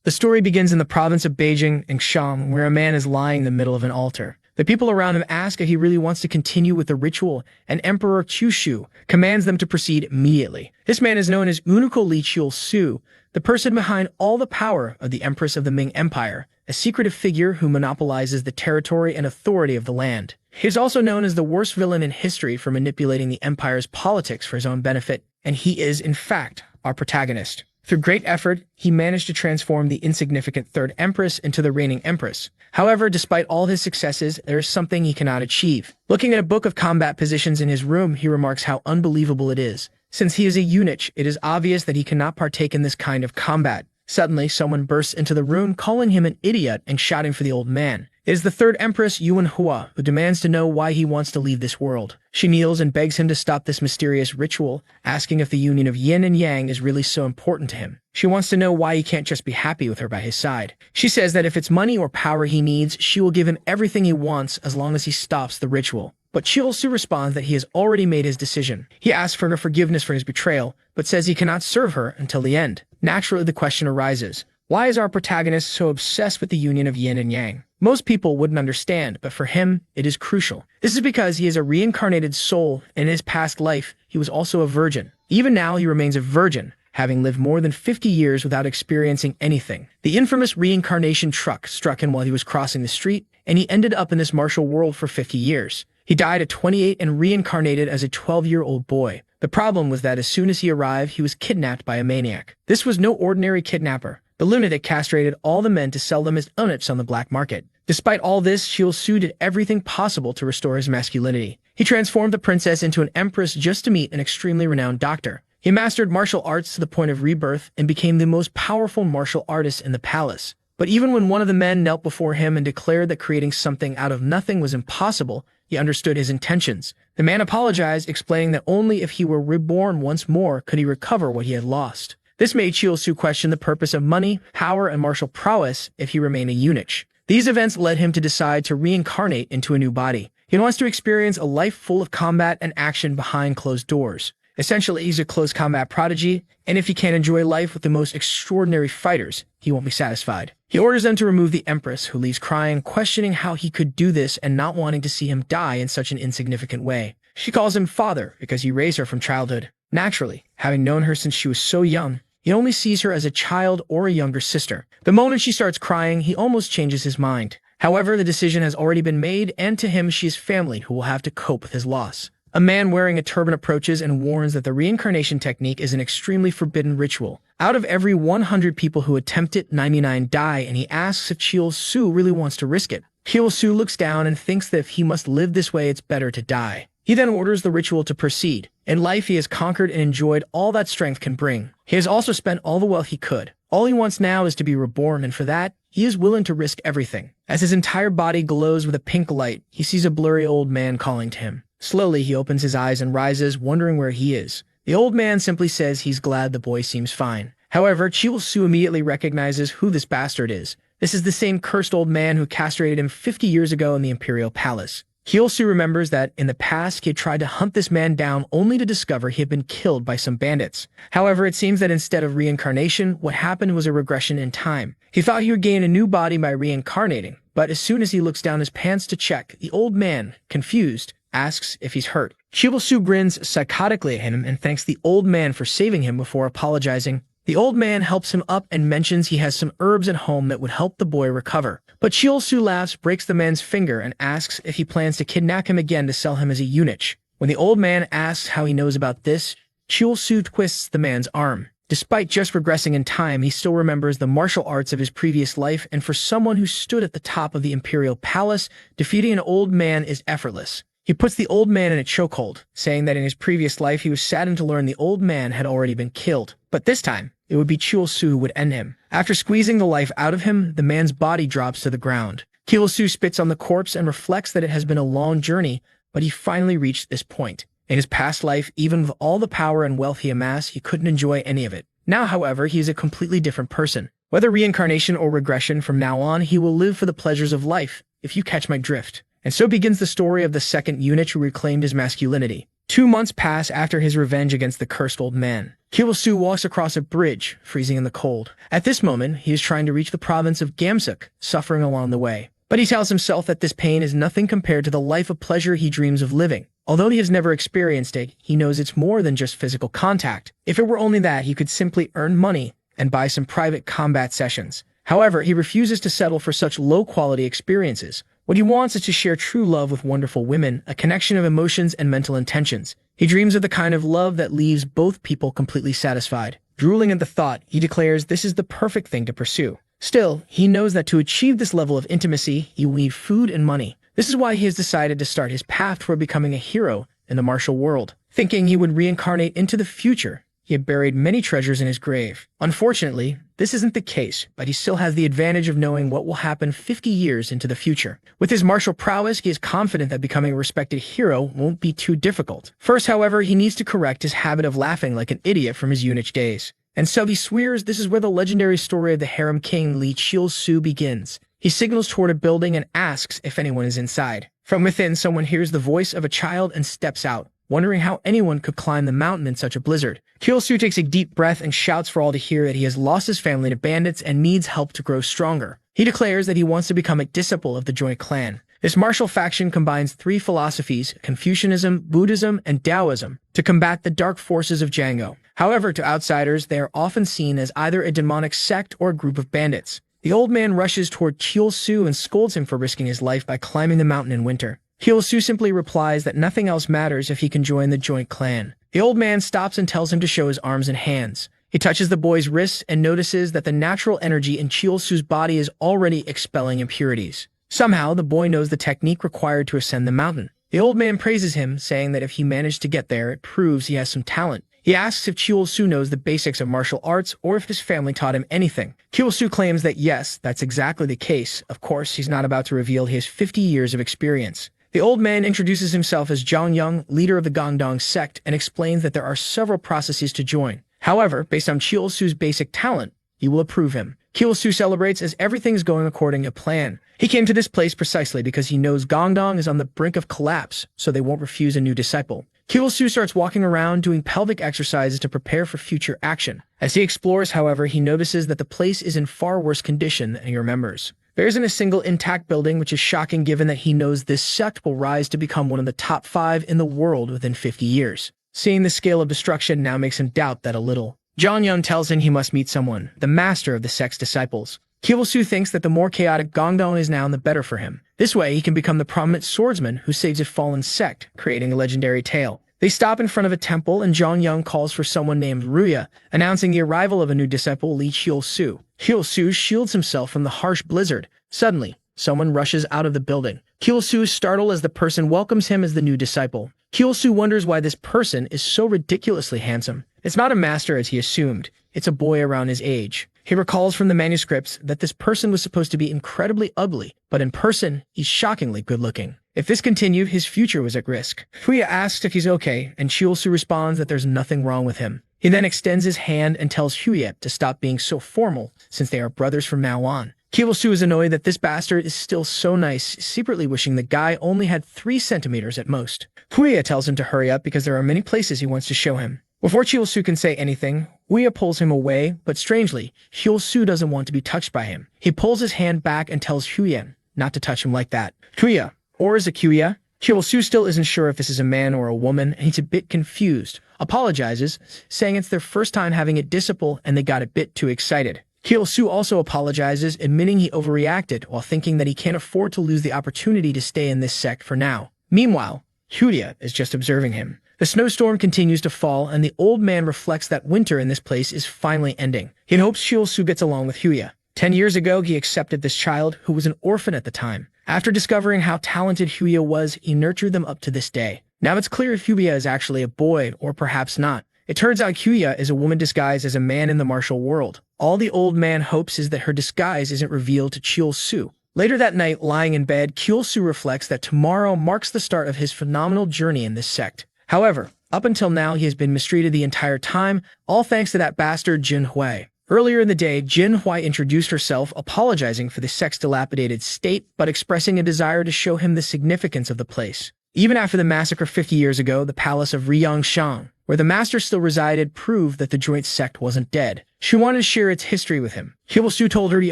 The story begins in the province of Beijing in Sham, where a man is lying in the middle of an altar. The people around him ask if he really wants to continue with the ritual, and Emperor Qushu commands them to proceed immediately. This man is known as Unico Li Su, the person behind all the power of the Empress of the Ming Empire, a secretive figure who monopolizes the territory and authority of the land. He is also known as the worst villain in history for manipulating the empire's politics for his own benefit, and he is, in fact, our protagonist. Through great effort, he managed to transform the insignificant third empress into the reigning empress. However, despite all his successes, there is something he cannot achieve. Looking at a book of combat positions in his room, he remarks how unbelievable it is. Since he is a eunuch, it is obvious that he cannot partake in this kind of combat. Suddenly, someone bursts into the room, calling him an idiot and shouting for the old man. It is the third empress, Yuan Hua, who demands to know why he wants to leave this world. She kneels and begs him to stop this mysterious ritual, asking if the union of yin and yang is really so important to him. She wants to know why he can't just be happy with her by his side. She says that if it's money or power he needs, she will give him everything he wants as long as he stops the ritual. But Chiolsu responds that he has already made his decision. He asks for her forgiveness for his betrayal, but says he cannot serve her until the end. Naturally, the question arises, why is our protagonist so obsessed with the union of yin and yang? Most people wouldn't understand, but for him, it is crucial. This is because he is a reincarnated soul, and in his past life, he was also a virgin. Even now, he remains a virgin, having lived more than 50 years without experiencing anything. The infamous reincarnation truck struck him while he was crossing the street, and he ended up in this martial world for 50 years. He died at 28 and reincarnated as a 12-year-old boy. The problem was that as soon as he arrived, he was kidnapped by a maniac. This was no ordinary kidnapper. The lunatic castrated all the men to sell them as eunuchs on the black market. Despite all this, Chiolsu did everything possible to restore his masculinity. He transformed the princess into an empress just to meet an extremely renowned doctor. He mastered martial arts to the point of rebirth and became the most powerful martial artist in the palace. But even when one of the men knelt before him and declared that creating something out of nothing was impossible, he understood his intentions. The man apologized, explaining that only if he were reborn once more could he recover what he had lost. This made Chiolsu question the purpose of money, power, and martial prowess if he remained a eunuch. These events led him to decide to reincarnate into a new body. He wants to experience a life full of combat and action behind closed doors. Essentially, he's a close combat prodigy, and if he can't enjoy life with the most extraordinary fighters, he won't be satisfied. He orders them to remove the empress, who leaves crying, questioning how he could do this and not wanting to see him die in such an insignificant way. She calls him father because he raised her from childhood. Naturally, having known her since she was so young, he only sees her as a child or a younger sister. The moment she starts crying, he almost changes his mind. However, the decision has already been made, and to him she is family who will have to cope with his loss. A man wearing a turban approaches and warns that the reincarnation technique is an extremely forbidden ritual. Out of every 100 people who attempt it, 99 die, and he asks if Chiolsu really wants to risk it. Chiolsu looks down and thinks that if he must live this way, it's better to die. He then orders the ritual to proceed. In life, he has conquered and enjoyed all that strength can bring. He has also spent all the wealth he could. All he wants now is to be reborn, and for that, he is willing to risk everything. As his entire body glows with a pink light, he sees a blurry old man calling to him. Slowly, he opens his eyes and rises, wondering where he is. The old man simply says he's glad the boy seems fine. However, Chiolsu immediately recognizes who this bastard is. This is the same cursed old man who castrated him 50 years ago in the imperial palace. Chiolsu remembers that in the past he had tried to hunt this man down only to discover he had been killed by some bandits. However, it seems that instead of reincarnation, what happened was a regression in time. He thought he would gain a new body by reincarnating, but as soon as he looks down his pants to check, the old man, confused, asks if he's hurt. Chiolsu grins psychotically at him and thanks the old man for saving him before apologizing. The old man helps him up and mentions he has some herbs at home that would help the boy recover. But Chiolsu laughs, breaks the man's finger, and asks if he plans to kidnap him again to sell him as a eunuch. When the old man asks how he knows about this, Chiolsu twists the man's arm. Despite just regressing in time, he still remembers the martial arts of his previous life, and for someone who stood at the top of the imperial palace, defeating an old man is effortless. He puts the old man in a chokehold, saying that in his previous life he was saddened to learn the old man had already been killed. But this time, it would be Chiolsu who would end him. After squeezing the life out of him, the man's body drops to the ground. Chiolsu spits on the corpse and reflects that it has been a long journey, but he finally reached this point. In his past life, even with all the power and wealth he amassed, he couldn't enjoy any of it. Now, however, he is a completely different person. Whether reincarnation or regression, from now on, he will live for the pleasures of life, if you catch my drift. And so begins the story of the second eunuch who reclaimed his masculinity. 2 months pass after his revenge against the cursed old man. Kyo-Soo walks across a bridge, freezing in the cold. At this moment, he is trying to reach the province of Gamsuk, suffering along the way. But he tells himself that this pain is nothing compared to the life of pleasure he dreams of living. Although he has never experienced it, he knows it's more than just physical contact. If it were only that, he could simply earn money and buy some private combat sessions. However, he refuses to settle for such low-quality experiences. What he wants is to share true love with wonderful women, a connection of emotions and mental intentions. He dreams of the kind of love that leaves both people completely satisfied. Drooling at the thought, he declares this is the perfect thing to pursue. Still, he knows that to achieve this level of intimacy, he will need food and money. This is why he has decided to start his path toward becoming a hero in the martial world. Thinking he would reincarnate into the future, he had buried many treasures in his grave. Unfortunately, this isn't the case, but he still has the advantage of knowing what will happen 50 years into the future. With his martial prowess, he is confident that becoming a respected hero won't be too difficult. First, however, he needs to correct his habit of laughing like an idiot from his eunuch days. And so he swears this is where the legendary story of the harem king Lee Chil-Soo begins. He signals toward a building and asks if anyone is inside. From within, someone hears the voice of a child and steps out, wondering how anyone could climb the mountain in such a blizzard. Chil-Soo takes a deep breath and shouts for all to hear that he has lost his family to bandits and needs help to grow stronger. He declares that he wants to become a disciple of the joint clan. This martial faction combines 3 philosophies, Confucianism, Buddhism, and Taoism, to combat the dark forces of Django. However, to outsiders, they are often seen as either a demonic sect or a group of bandits. The old man rushes toward Chil-Soo and scolds him for risking his life by climbing the mountain in winter. Chil-Soo simply replies that nothing else matters if he can join the joint clan. The old man stops and tells him to show his arms and hands. He touches the boy's wrists and notices that the natural energy in Chil-Soo's body is already expelling impurities. Somehow, the boy knows the technique required to ascend the mountain. The old man praises him, saying that if he managed to get there, it proves he has some talent. He asks if Chil-Soo knows the basics of martial arts or if his family taught him anything. Chil-Soo claims that yes, that's exactly the case. Of course, he's not about to reveal his 50 years of experience. The old man introduces himself as Zhang Yang, leader of the Gangdong sect, and explains that there are several processes to join. However, based on Chil-Soo's basic talent, he will approve him. Chil-Soo celebrates as everything is going according to plan. He came to this place precisely because he knows Gangdong is on the brink of collapse, so they won't refuse a new disciple. Chil-Soo starts walking around doing pelvic exercises to prepare for future action. As he explores, however, he notices that the place is in far worse condition than he remembers. There isn't a single intact building, which is shocking given that he knows this sect will rise to become one of the top 5 in the world within 50 years. Seeing the scale of destruction now makes him doubt that a little. Zhang Yun tells him he must meet someone, the master of the sect's disciples. Chil-Soo thinks that the more chaotic Gangdong is now, the better for him. This way, he can become the prominent swordsman who saves a fallen sect, creating a legendary tale. They stop in front of a temple, and Zhang Yang calls for someone named Ruya, announcing the arrival of a new disciple, Lee Chil-Soo. Chil-Soo shields himself from the harsh blizzard. Suddenly, someone rushes out of the building. Chil-Soo is startled as the person welcomes him as the new disciple. Chil-Soo wonders why this person is so ridiculously handsome. It's not a master as he assumed. It's a boy around his age. He recalls from the manuscripts that this person was supposed to be incredibly ugly, but in person, he's shockingly good-looking. If this continued, his future was at risk. Ruya asks if he's okay, and Chil-Soo responds that there's nothing wrong with him. He then extends his hand and tells Huye to stop being so formal, since they are brothers from now on. Chil-Soo is annoyed that this bastard is still so nice, secretly wishing the guy only had 3 centimeters at most. Huye tells him to hurry up because there are many places he wants to show him. Before Chil-Soo can say anything, Huye pulls him away, but strangely, Chil-Soo doesn't want to be touched by him. He pulls his hand back and tells Huye not to touch him like that. Huye, or is it Huye? Chil-Soo still isn't sure if this is a man or a woman, and he's a bit confused. Apologizes, saying it's their first time having a disciple and they got a bit too excited. Chil-Soo also apologizes, admitting he overreacted while thinking that he can't afford to lose the opportunity to stay in this sect for now. Meanwhile, Huye is just observing him. The snowstorm continues to fall, and the old man reflects that winter in this place is finally ending. He hopes Chil-Soo gets along with Huye. 10 years ago, he accepted this child, who was an orphan at the time. After discovering how talented Huye was, he nurtured them up to this day. Now it's clear if Huye is actually a boy, or perhaps not. It turns out Huye is a woman disguised as a man in the martial world. All the old man hopes is that her disguise isn't revealed to Chil-Soo. Later that night, lying in bed, Chil-Soo reflects that tomorrow marks the start of his phenomenal journey in this sect. However, up until now, he has been mistreated the entire time, all thanks to that bastard Jin Hui. Earlier in the day, Jin Hui introduced herself, apologizing for the sect's dilapidated state, but expressing a desire to show him the significance of the place. Even after the massacre 50 years ago, the palace of Riyang, where the master still resided, proved that the joint sect wasn't dead. She wanted to share its history with him. Su told her he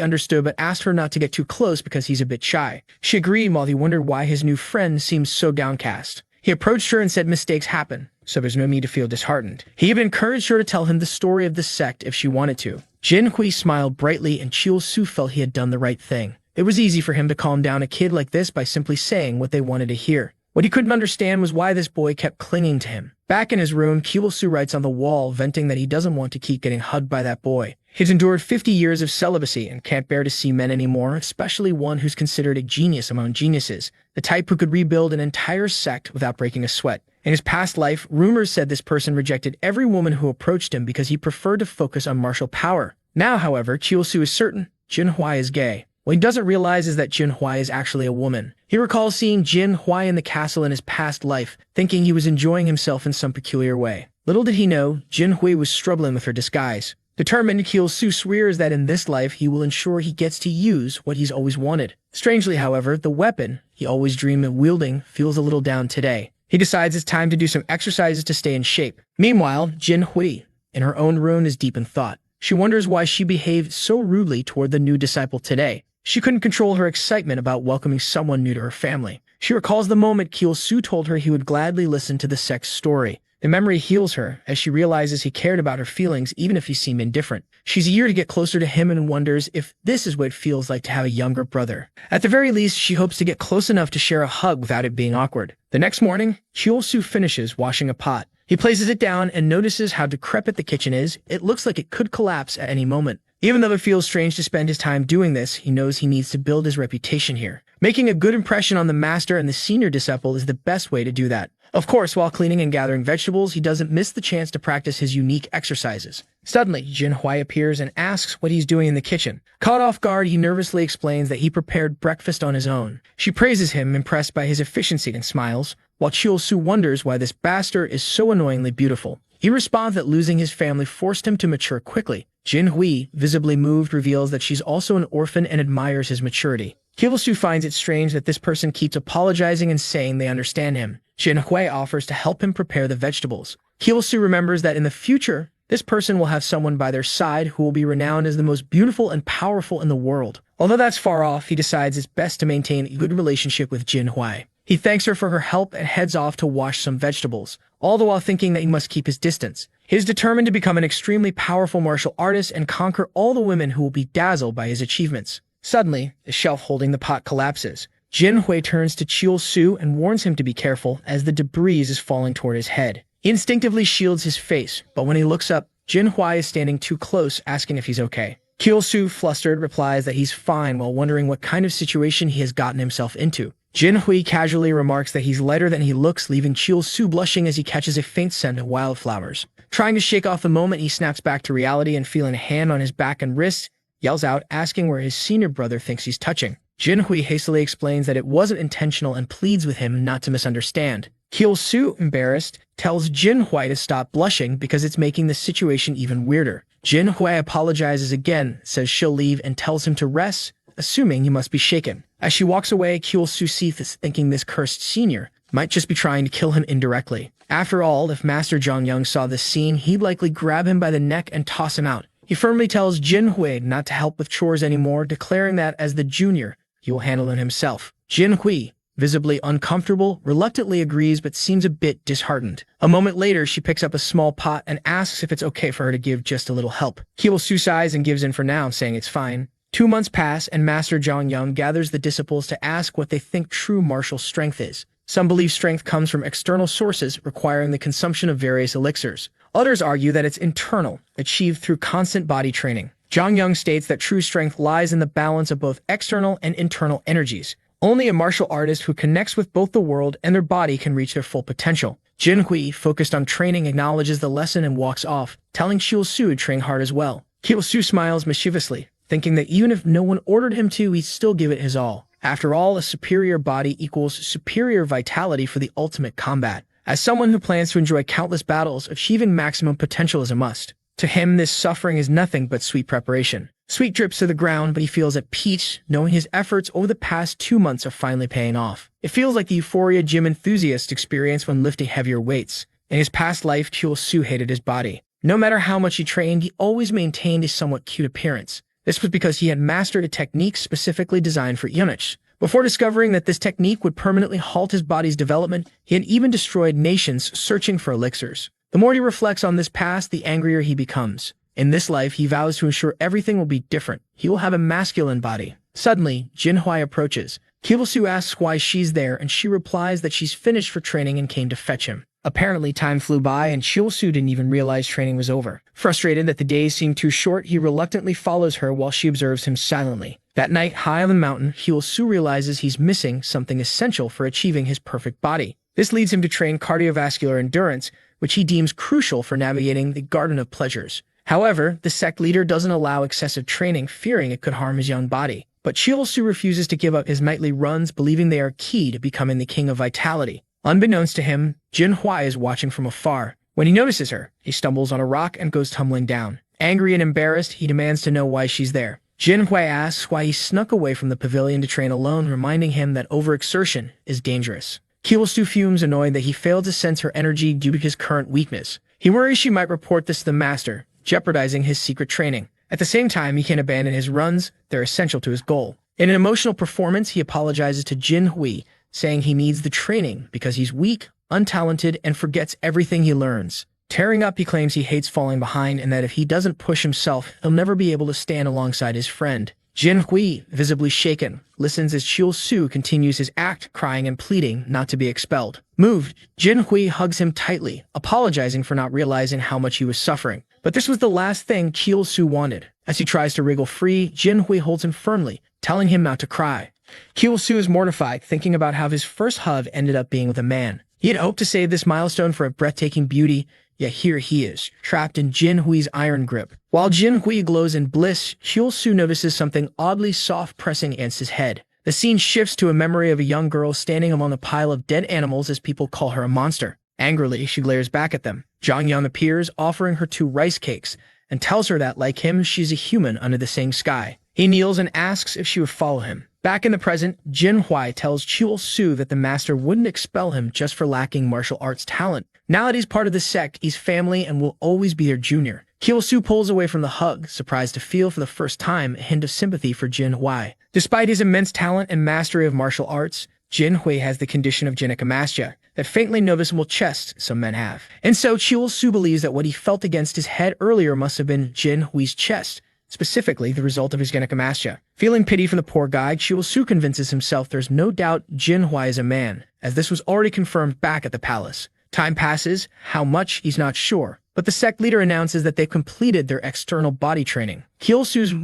understood but asked her not to get too close because he's a bit shy. She agreed while he wondered why his new friend seemed so downcast. He approached her and said mistakes happen, so there's no need to feel disheartened. He even encouraged her to tell him the story of the sect if she wanted to. Jinhui smiled brightly and Su felt he had done the right thing. It was easy for him to calm down a kid like this by simply saying what they wanted to hear. What he couldn't understand was why this boy kept clinging to him. Back in his room, Su writes on the wall, venting that he doesn't want to keep getting hugged by that boy. He's endured 50 years of celibacy and can't bear to see men anymore, especially one who's considered a genius among geniuses, the type who could rebuild an entire sect without breaking a sweat. In his past life, rumors said this person rejected every woman who approached him because he preferred to focus on martial power. Now, however, Su is certain Jinhui is gay. What he doesn't realize is that Jinhui is actually a woman. He recalls seeing Jinhui in the castle in his past life, thinking he was enjoying himself in some peculiar way. Little did he know, Jinhui was struggling with her disguise. Determined, Su swears that in this life he will ensure he gets to use what he's always wanted. Strangely, however, the weapon he always dreamed of wielding feels a little down today. He decides it's time to do some exercises to stay in shape. Meanwhile, Jinhui, in her own room, is deep in thought. She wonders why she behaved so rudely toward the new disciple today. She couldn't control her excitement about welcoming someone new to her family. She recalls the moment Su told her he would gladly listen to the sect's story. The memory heals her as she realizes he cared about her feelings even if he seemed indifferent. She's eager to get closer to him and wonders if this is what it feels like to have a younger brother. At the very least, she hopes to get close enough to share a hug without it being awkward. The next morning, Su finishes washing a pot. He places it down and notices how decrepit the kitchen is. It looks like it could collapse at any moment. Even though it feels strange to spend his time doing this, he knows he needs to build his reputation here. Making a good impression on the master and the senior disciple is the best way to do that. Of course, while cleaning and gathering vegetables, he doesn't miss the chance to practice his unique exercises. Suddenly, Jinhui appears and asks what he's doing in the kitchen. Caught off guard, he nervously explains that he prepared breakfast on his own. She praises him, impressed by his efficiency, and smiles, while Su wonders why this bastard is so annoyingly beautiful. He responds that losing his family forced him to mature quickly. Jinhui, visibly moved, reveals that she's also an orphan and admires his maturity. Su finds it strange that this person keeps apologizing and saying they understand him. Jinhui offers to help him prepare the vegetables. Su remembers that in the future, this person will have someone by their side who will be renowned as the most beautiful and powerful in the world. Although that's far off, he decides it's best to maintain a good relationship with Jinhui. He thanks her for her help and heads off to wash some vegetables, all the while thinking that he must keep his distance. He is determined to become an extremely powerful martial artist and conquer all the women who will be dazzled by his achievements. Suddenly, the shelf holding the pot collapses. Jinhui turns to Su and warns him to be careful as the debris is falling toward his head. He instinctively shields his face, but when he looks up, Jinhui is standing too close, asking if he's okay. Su, flustered, replies that he's fine while wondering what kind of situation he has gotten himself into. Jinhui casually remarks that he's lighter than he looks, leaving Su blushing as he catches a faint scent of wildflowers. Trying to shake off the moment, he snaps back to reality and feeling a hand on his back and wrist, yells out, asking where his senior brother thinks he's touching. Jinhui hastily explains that it wasn't intentional and pleads with him not to misunderstand. Su, embarrassed, tells Jinhui to stop blushing because it's making the situation even weirder. Jinhui apologizes again, says she'll leave, and tells him to rest, assuming he must be shaken. As she walks away, Su sees thinking this cursed senior might just be trying to kill him indirectly. After all, if Master Zhang saw this scene, he'd likely grab him by the neck and toss him out. He firmly tells Jinhui not to help with chores anymore, declaring that as the junior, he will handle it himself. Jinhui, visibly uncomfortable, reluctantly agrees but seems a bit disheartened. A moment later, she picks up a small pot and asks if it's okay for her to give just a little help. Su sighs and gives in for now, saying it's fine. 2 months pass, and Master Zhang gathers the disciples to ask what they think true martial strength is. Some believe strength comes from external sources, requiring the consumption of various elixirs. Others argue that it's internal, achieved through constant body training. Zhang states that true strength lies in the balance of both external and internal energies. Only a martial artist who connects with both the world and their body can reach their full potential. Jinhui, focused on training, acknowledges the lesson and walks off, telling Su to train hard as well. Su smiles mischievously, thinking that even if no one ordered him to, he'd still give it his all. After all, a superior body equals superior vitality for the ultimate combat. As someone who plans to enjoy countless battles, achieving maximum potential is a must. To him, this suffering is nothing but sweet preparation. Sweat drips to the ground, but he feels at peace, knowing his efforts over the past 2 months are finally paying off. It feels like the euphoria gym enthusiasts experience when lifting heavier weights. In his past life, Chul-Soo hated his body. No matter how much he trained, he always maintained a somewhat cute appearance. This was because he had mastered a technique specifically designed for eunuchs. Before discovering that this technique would permanently halt his body's development, he had even destroyed nations searching for elixirs. The more he reflects on this past, the angrier he becomes. In this life, he vows to ensure everything will be different. He will have a masculine body. Suddenly, Jin Hui approaches. Chul-Soo asks why she's there, and she replies that she's finished for training and came to fetch him. Apparently, time flew by, and Chul-Soo didn't even realize training was over. Frustrated that the days seemed too short, he reluctantly follows her while she observes him silently. That night, high on the mountain, Chul-Soo realizes he's missing something essential for achieving his perfect body. This leads him to train cardiovascular endurance, which he deems crucial for navigating the Garden of Pleasures. However, the sect leader doesn't allow excessive training, fearing it could harm his young body. But Chul-Soo refuses to give up his nightly runs, believing they are key to becoming the king of vitality. Unbeknownst to him, Jin Hui is watching from afar. When he notices her, he stumbles on a rock and goes tumbling down. Angry and embarrassed, he demands to know why she's there. Jin Hui asks why he snuck away from the pavilion to train alone, reminding him that overexertion is dangerous. Chul-Soo fumes, annoyed that he failed to sense her energy due to his current weakness. He worries she might report this to the master, jeopardizing his secret training. At the same time, he can't abandon his runs. They're essential to his goal. In an emotional performance, he apologizes to Jin Hui, saying he needs the training because he's weak, untalented, and forgets everything he learns. Tearing up, he claims he hates falling behind and that if he doesn't push himself, he'll never be able to stand alongside his friend. Jin Hui, visibly shaken, listens as Chul-Soo continues his act, crying and pleading not to be expelled. Moved, Jin Hui hugs him tightly, apologizing for not realizing how much he was suffering. But this was the last thing Chul-Soo wanted. As he tries to wriggle free, Jin Hui holds him firmly, telling him not to cry. Chul-Soo is mortified, thinking about how his first hug ended up being with a man. He had hoped to save this milestone for a breathtaking beauty, yet here he is, trapped in Jin Hui's iron grip. While Jin Hui glows in bliss, Chul-Soo notices something oddly soft pressing against his head. The scene shifts to a memory of a young girl standing among a pile of dead animals as people call her a monster. Angrily, she glares back at them. Zhang Yang appears, offering her 2 rice cakes, and tells her that, like him, she's a human under the same sky. He kneels and asks if she would follow him. Back in the present, Jin Hui tells Chul-Soo that the master wouldn't expel him just for lacking martial arts talent. Now that he's part of the sect, he's family and will always be their junior. Chul-Soo pulls away from the hug, surprised to feel for the first time a hint of sympathy for Jin Hui. Despite his immense talent and mastery of martial arts, Jin Hui has the condition of gynecomastia, that faintly noticeable chest some men have. And so Chul-Soo believes that what he felt against his head earlier must have been Jin Hui's chest, specifically the result of his gynecomastia. Feeling pity for the poor guy, Chul-Soo convinces himself there's no doubt Jin Hui is a man, as this was already confirmed back at the palace. Time passes, how much he's not sure, but the sect leader announces that they've completed their external body training. Chul-Soo's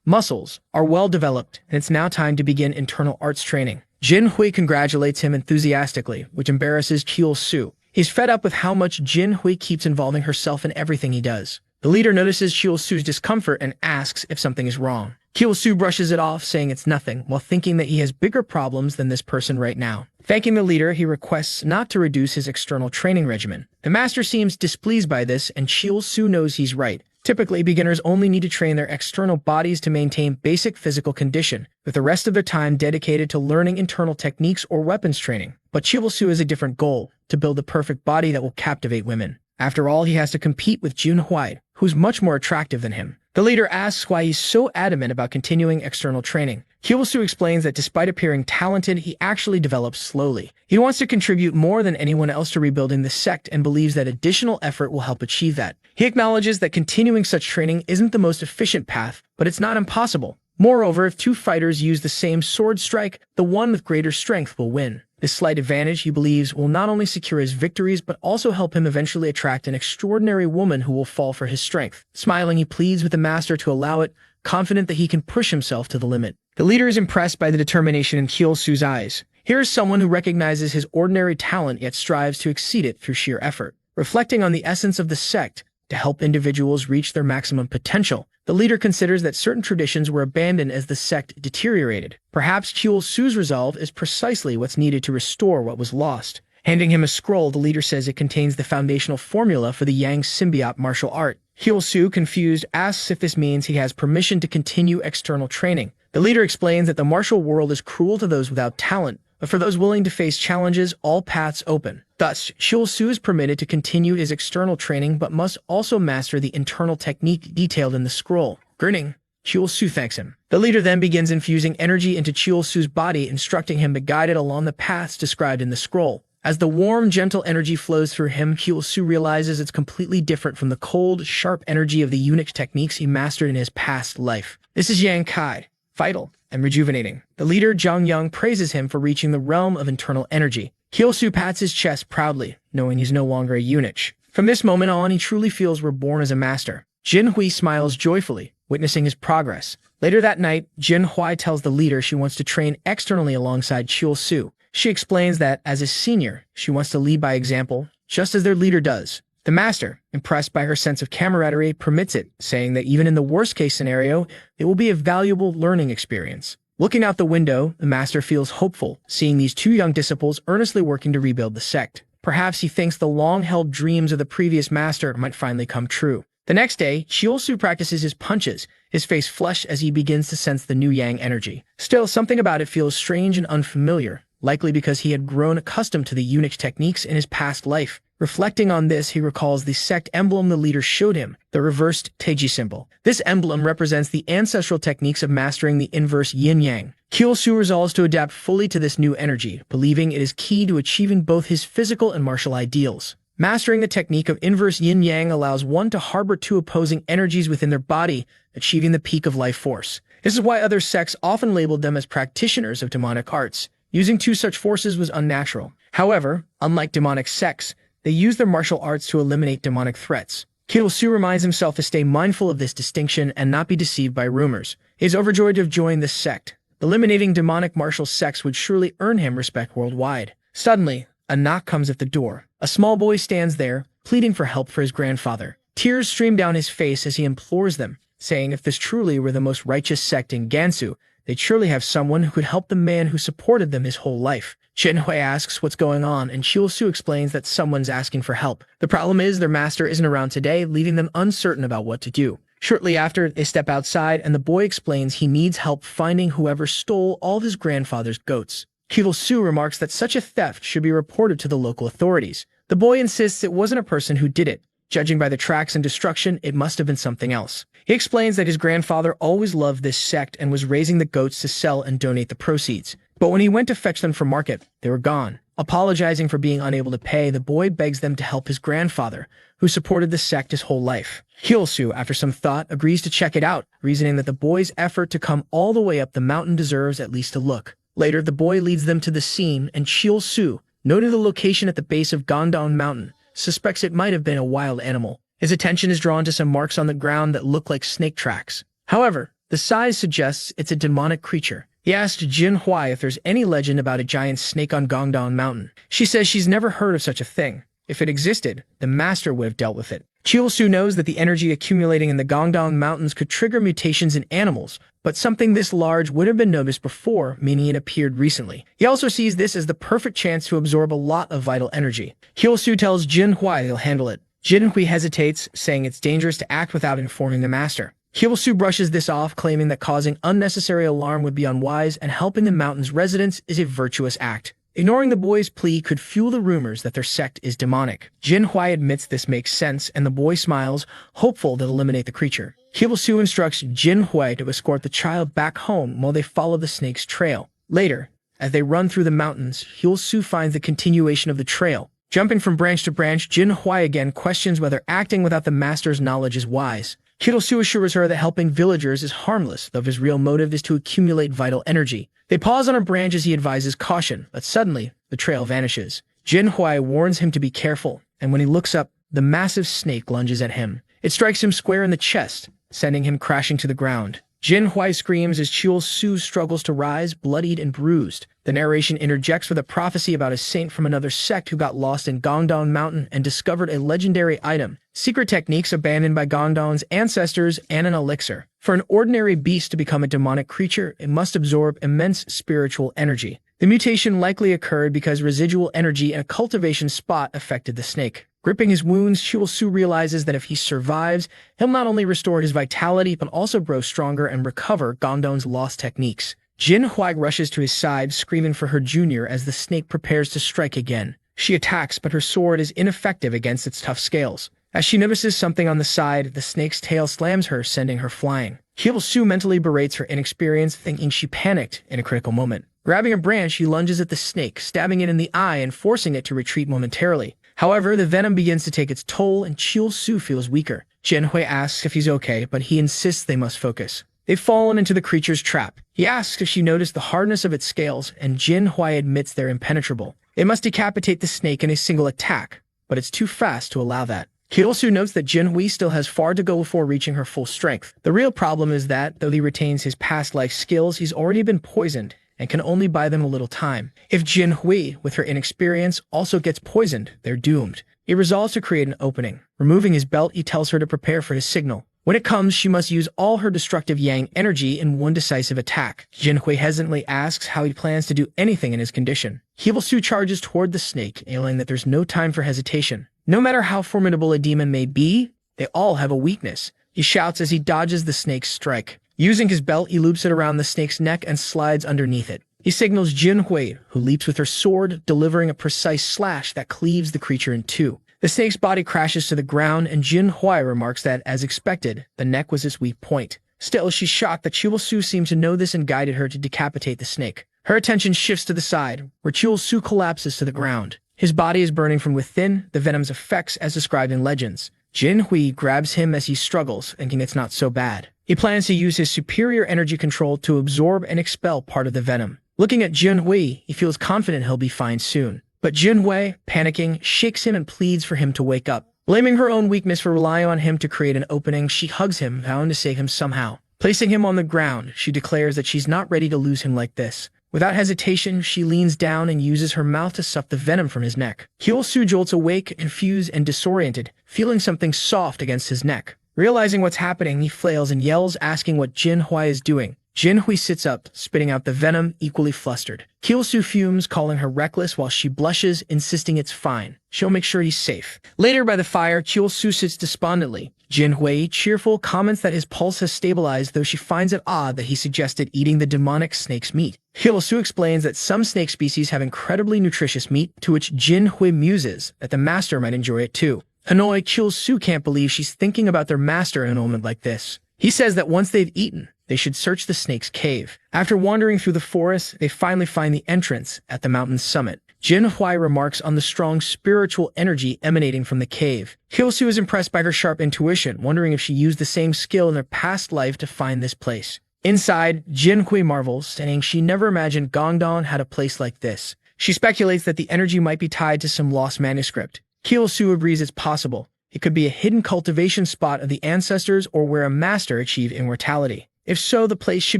muscles, are well developed, and it's now time to begin internal arts training. Jin Hui congratulates him enthusiastically, which embarrasses Chul-Soo. He's fed up with how much Jin Hui keeps involving herself in everything he does. The leader notices Chul-Soo's discomfort and asks if something is wrong. Chul-Soo brushes it off, saying it's nothing, while thinking that he has bigger problems than this person right now. Thanking the leader, he requests not to reduce his external training regimen. The master seems displeased by this, and Chul-Soo knows he's right. Typically, beginners only need to train their external bodies to maintain basic physical condition, with the rest of their time dedicated to learning internal techniques or weapons training. But Chul-Soo has a different goal, to build the perfect body that will captivate women. After all, he has to compete with Jin Hui, who's much more attractive than him. The leader asks why he's so adamant about continuing external training. Chul-Soo explains that despite appearing talented, he actually develops slowly. He wants to contribute more than anyone else to rebuilding the sect and believes that additional effort will help achieve that. He acknowledges that continuing such training isn't the most efficient path, but it's not impossible. Moreover, if 2 fighters use the same sword strike, the one with greater strength will win. This slight advantage, he believes, will not only secure his victories, but also help him eventually attract an extraordinary woman who will fall for his strength. Smiling, he pleads with the master to allow it, confident that he can push himself to the limit. The leader is impressed by the determination in Chul-Soo's eyes. Here is someone who recognizes his ordinary talent yet strives to exceed it through sheer effort. Reflecting on the essence of the sect, to help individuals reach their maximum potential, the leader considers that certain traditions were abandoned as the sect deteriorated. Perhaps Chul-Soo's resolve is precisely what's needed to restore what was lost. Handing him a scroll, the leader says it contains the foundational formula for the Yang symbiote martial art. Su, confused, asks if this means he has permission to continue external training. The leader explains that the martial world is cruel to those without talent, but for those willing to face challenges, all paths open. Thus, Su is permitted to continue his external training but must also master the internal technique detailed in the scroll. Grinning, Su thanks him. The leader then begins infusing energy into Su's body, instructing him to guide it along the paths described in the scroll. As the warm, gentle energy flows through him, Su realizes it's completely different from the cold, sharp energy of the eunuch techniques he mastered in his past life. This is Yang Kai, vital and rejuvenating. The leader, Zhang Yang, praises him for reaching the realm of internal energy. Su pats his chest proudly, knowing he's no longer a eunuch. From this moment on, he truly feels reborn as a master. Jin Hui smiles joyfully, witnessing his progress. Later that night, Jin Hui tells the leader she wants to train externally alongside Su. She explains that, as a senior, she wants to lead by example, just as their leader does. The master, impressed by her sense of camaraderie, permits it, saying that even in the worst-case scenario, it will be a valuable learning experience. Looking out the window, the master feels hopeful, seeing these two young disciples earnestly working to rebuild the sect. Perhaps he thinks the long-held dreams of the previous master might finally come true. The next day, Su practices his punches, his face flushed as he begins to sense the new yang energy. Still, something about it feels strange and unfamiliar, likely because he had grown accustomed to the eunuch techniques in his past life. Reflecting on this, he recalls the sect emblem the leader showed him, the reversed Teiji symbol. This emblem represents the ancestral techniques of mastering the inverse yin-yang. Su resolves to adapt fully to this new energy, believing it is key to achieving both his physical and martial ideals. Mastering the technique of inverse yin-yang allows one to harbor two opposing energies within their body, achieving the peak of life force. This is why other sects often labeled them as practitioners of demonic arts. Using two such forces was unnatural. However, unlike demonic sects, they use their martial arts to eliminate demonic threats. Su reminds himself to stay mindful of this distinction and not be deceived by rumors. He is overjoyed to have joined this sect. Eliminating demonic martial sects would surely earn him respect worldwide. Suddenly, a knock comes at the door. A small boy stands there, pleading for help for his grandfather. Tears stream down his face as he implores them, saying if this truly were the most righteous sect in Gansu, they'd surely have someone who could help the man who supported them his whole life. Jin Hui asks what's going on, and Su explains that someone's asking for help. The problem is their master isn't around today, leaving them uncertain about what to do. Shortly after, they step outside, and the boy explains he needs help finding whoever stole all of his grandfather's goats. Su remarks that such a theft should be reported to the local authorities. The boy insists it wasn't a person who did it. Judging by the tracks and destruction, it must have been something else. He explains that his grandfather always loved this sect and was raising the goats to sell and donate the proceeds. But when he went to fetch them from market, they were gone. Apologizing for being unable to pay, the boy begs them to help his grandfather, who supported the sect his whole life. Su, after some thought, agrees to check it out, reasoning that the boy's effort to come all the way up the mountain deserves at least a look. Later, the boy leads them to the scene, and Su, noting the location at the base of Gangdong Mountain, suspects it might have been a wild animal. His attention is drawn to some marks on the ground that look like snake tracks. However, the size suggests it's a demonic creature. He asks Jin Hui if there's any legend about a giant snake on Gangdong Mountain. She says she's never heard of such a thing. If it existed, the master would have dealt with it. Su knows that the energy accumulating in the Gangdong Mountains could trigger mutations in animals, but something this large would have been noticed before, meaning it appeared recently. He also sees this as the perfect chance to absorb a lot of vital energy. Su tells Jin Hui he'll handle it. Jin Hui hesitates, saying it's dangerous to act without informing the master. Su brushes this off, claiming that causing unnecessary alarm would be unwise and helping the mountain's residents is a virtuous act. Ignoring the boy's plea could fuel the rumors that their sect is demonic. Jin Hui admits this makes sense, and the boy smiles, hopeful they'll eliminate the creature. Su instructs Jin Hui to escort the child back home while they follow the snake's trail. Later, as they run through the mountains, Su finds the continuation of the trail. Jumping from branch to branch, Jin Hui again questions whether acting without the master's knowledge is wise. Su assures her that helping villagers is harmless, though his real motive is to accumulate vital energy. They pause on a branch as he advises caution, but suddenly, the trail vanishes. Jin Hui warns him to be careful, and when he looks up, the massive snake lunges at him. It strikes him square in the chest, sending him crashing to the ground. Jin Hui screams as Su struggles to rise, bloodied and bruised. The narration interjects with a prophecy about a saint from another sect who got lost in Gangdong Mountain and discovered a legendary item, secret techniques abandoned by Gangdong's ancestors, and an elixir. For an ordinary beast to become a demonic creature, it must absorb immense spiritual energy. The mutation likely occurred because residual energy in a cultivation spot affected the snake. Gripping his wounds, Chiwol-su realizes that if he survives, he'll not only restore his vitality but also grow stronger and recover Gongdong's lost techniques. Jin Huai rushes to his side, screaming for her junior as the snake prepares to strike again. She attacks, but her sword is ineffective against its tough scales. As she notices something on the side, the snake's tail slams her, sending her flying. Chiwol-su mentally berates her inexperience, thinking she panicked in a critical moment. Grabbing a branch, she lunges at the snake, stabbing it in the eye and forcing it to retreat momentarily. However, the venom begins to take its toll, and Chiwol-su feels weaker. Jin Hui asks if he's okay, but he insists they must focus. They've fallen into the creature's trap. He asks if she noticed the hardness of its scales, and Jin Hui admits they're impenetrable. They must decapitate the snake in a single attack, but it's too fast to allow that. Chiwol-su notes that Jin Hui still has far to go before reaching her full strength. The real problem is that, though he retains his past life skills, he's already been poisoned and can only buy them a little time. If Jin Hui, with her inexperience, also gets poisoned, they're doomed. He resolves to create an opening. Removing his belt, he tells her to prepare for his signal. When it comes, she must use all her destructive yang energy in one decisive attack. Jin Hui hesitantly asks how he plans to do anything in his condition. Chiwol-su charges toward the snake, yelling that there's no time for hesitation. No matter how formidable a demon may be, they all have a weakness. He shouts as he dodges the snake's strike. Using his belt, he loops it around the snake's neck and slides underneath it. He signals Jin Hui, who leaps with her sword, delivering a precise slash that cleaves the creature in two. The snake's body crashes to the ground, and Jin Hui remarks that, as expected, the neck was its weak point. Still, she's shocked that Chiwol-su seemed to know this and guided her to decapitate the snake. Her attention shifts to the side, where Chiwol-su collapses to the ground. His body is burning from within, the venom's effects as described in legends. Jin Hui grabs him as he struggles, thinking it's not so bad. He plans to use his superior energy control to absorb and expel part of the venom. Looking at Jin Hui, he feels confident he'll be fine soon. But Jin Hui, panicking, shakes him and pleads for him to wake up. Blaming her own weakness for relying on him to create an opening, she hugs him, vowing to save him somehow. Placing him on the ground, she declares that she's not ready to lose him like this. Without hesitation, she leans down and uses her mouth to suck the venom from his neck. Chiwol-su jolts awake, confused and disoriented, feeling something soft against his neck. Realizing what's happening, he flails and yells, asking what Jin Hui is doing. Jin Hui sits up, spitting out the venom, equally flustered. Chiwol-su fumes, calling her reckless while she blushes, insisting it's fine. She'll make sure he's safe. Later by the fire, Chiwol-su sits despondently. Jin Hui, cheerful, comments that his pulse has stabilized, though she finds it odd that he suggested eating the demonic snake's meat. Chiwol-su explains that some snake species have incredibly nutritious meat, to which Jin Hui muses that the master might enjoy it too. Annoyed, Chiwol-su can't believe she's thinking about their master in a moment like this. He says that once they've eaten, they should search the snake's cave. After wandering through the forest, they finally find the entrance at the mountain's summit. Jin Hui remarks on the strong spiritual energy emanating from the cave. Chiwol-su is impressed by her sharp intuition, wondering if she used the same skill in her past life to find this place. Inside, Jin Hui marvels, saying she never imagined Gongdong had a place like this. She speculates that the energy might be tied to some lost manuscript. Chiwol-su agrees it's possible. It could be a hidden cultivation spot of the ancestors or where a master achieved immortality. If so, the place should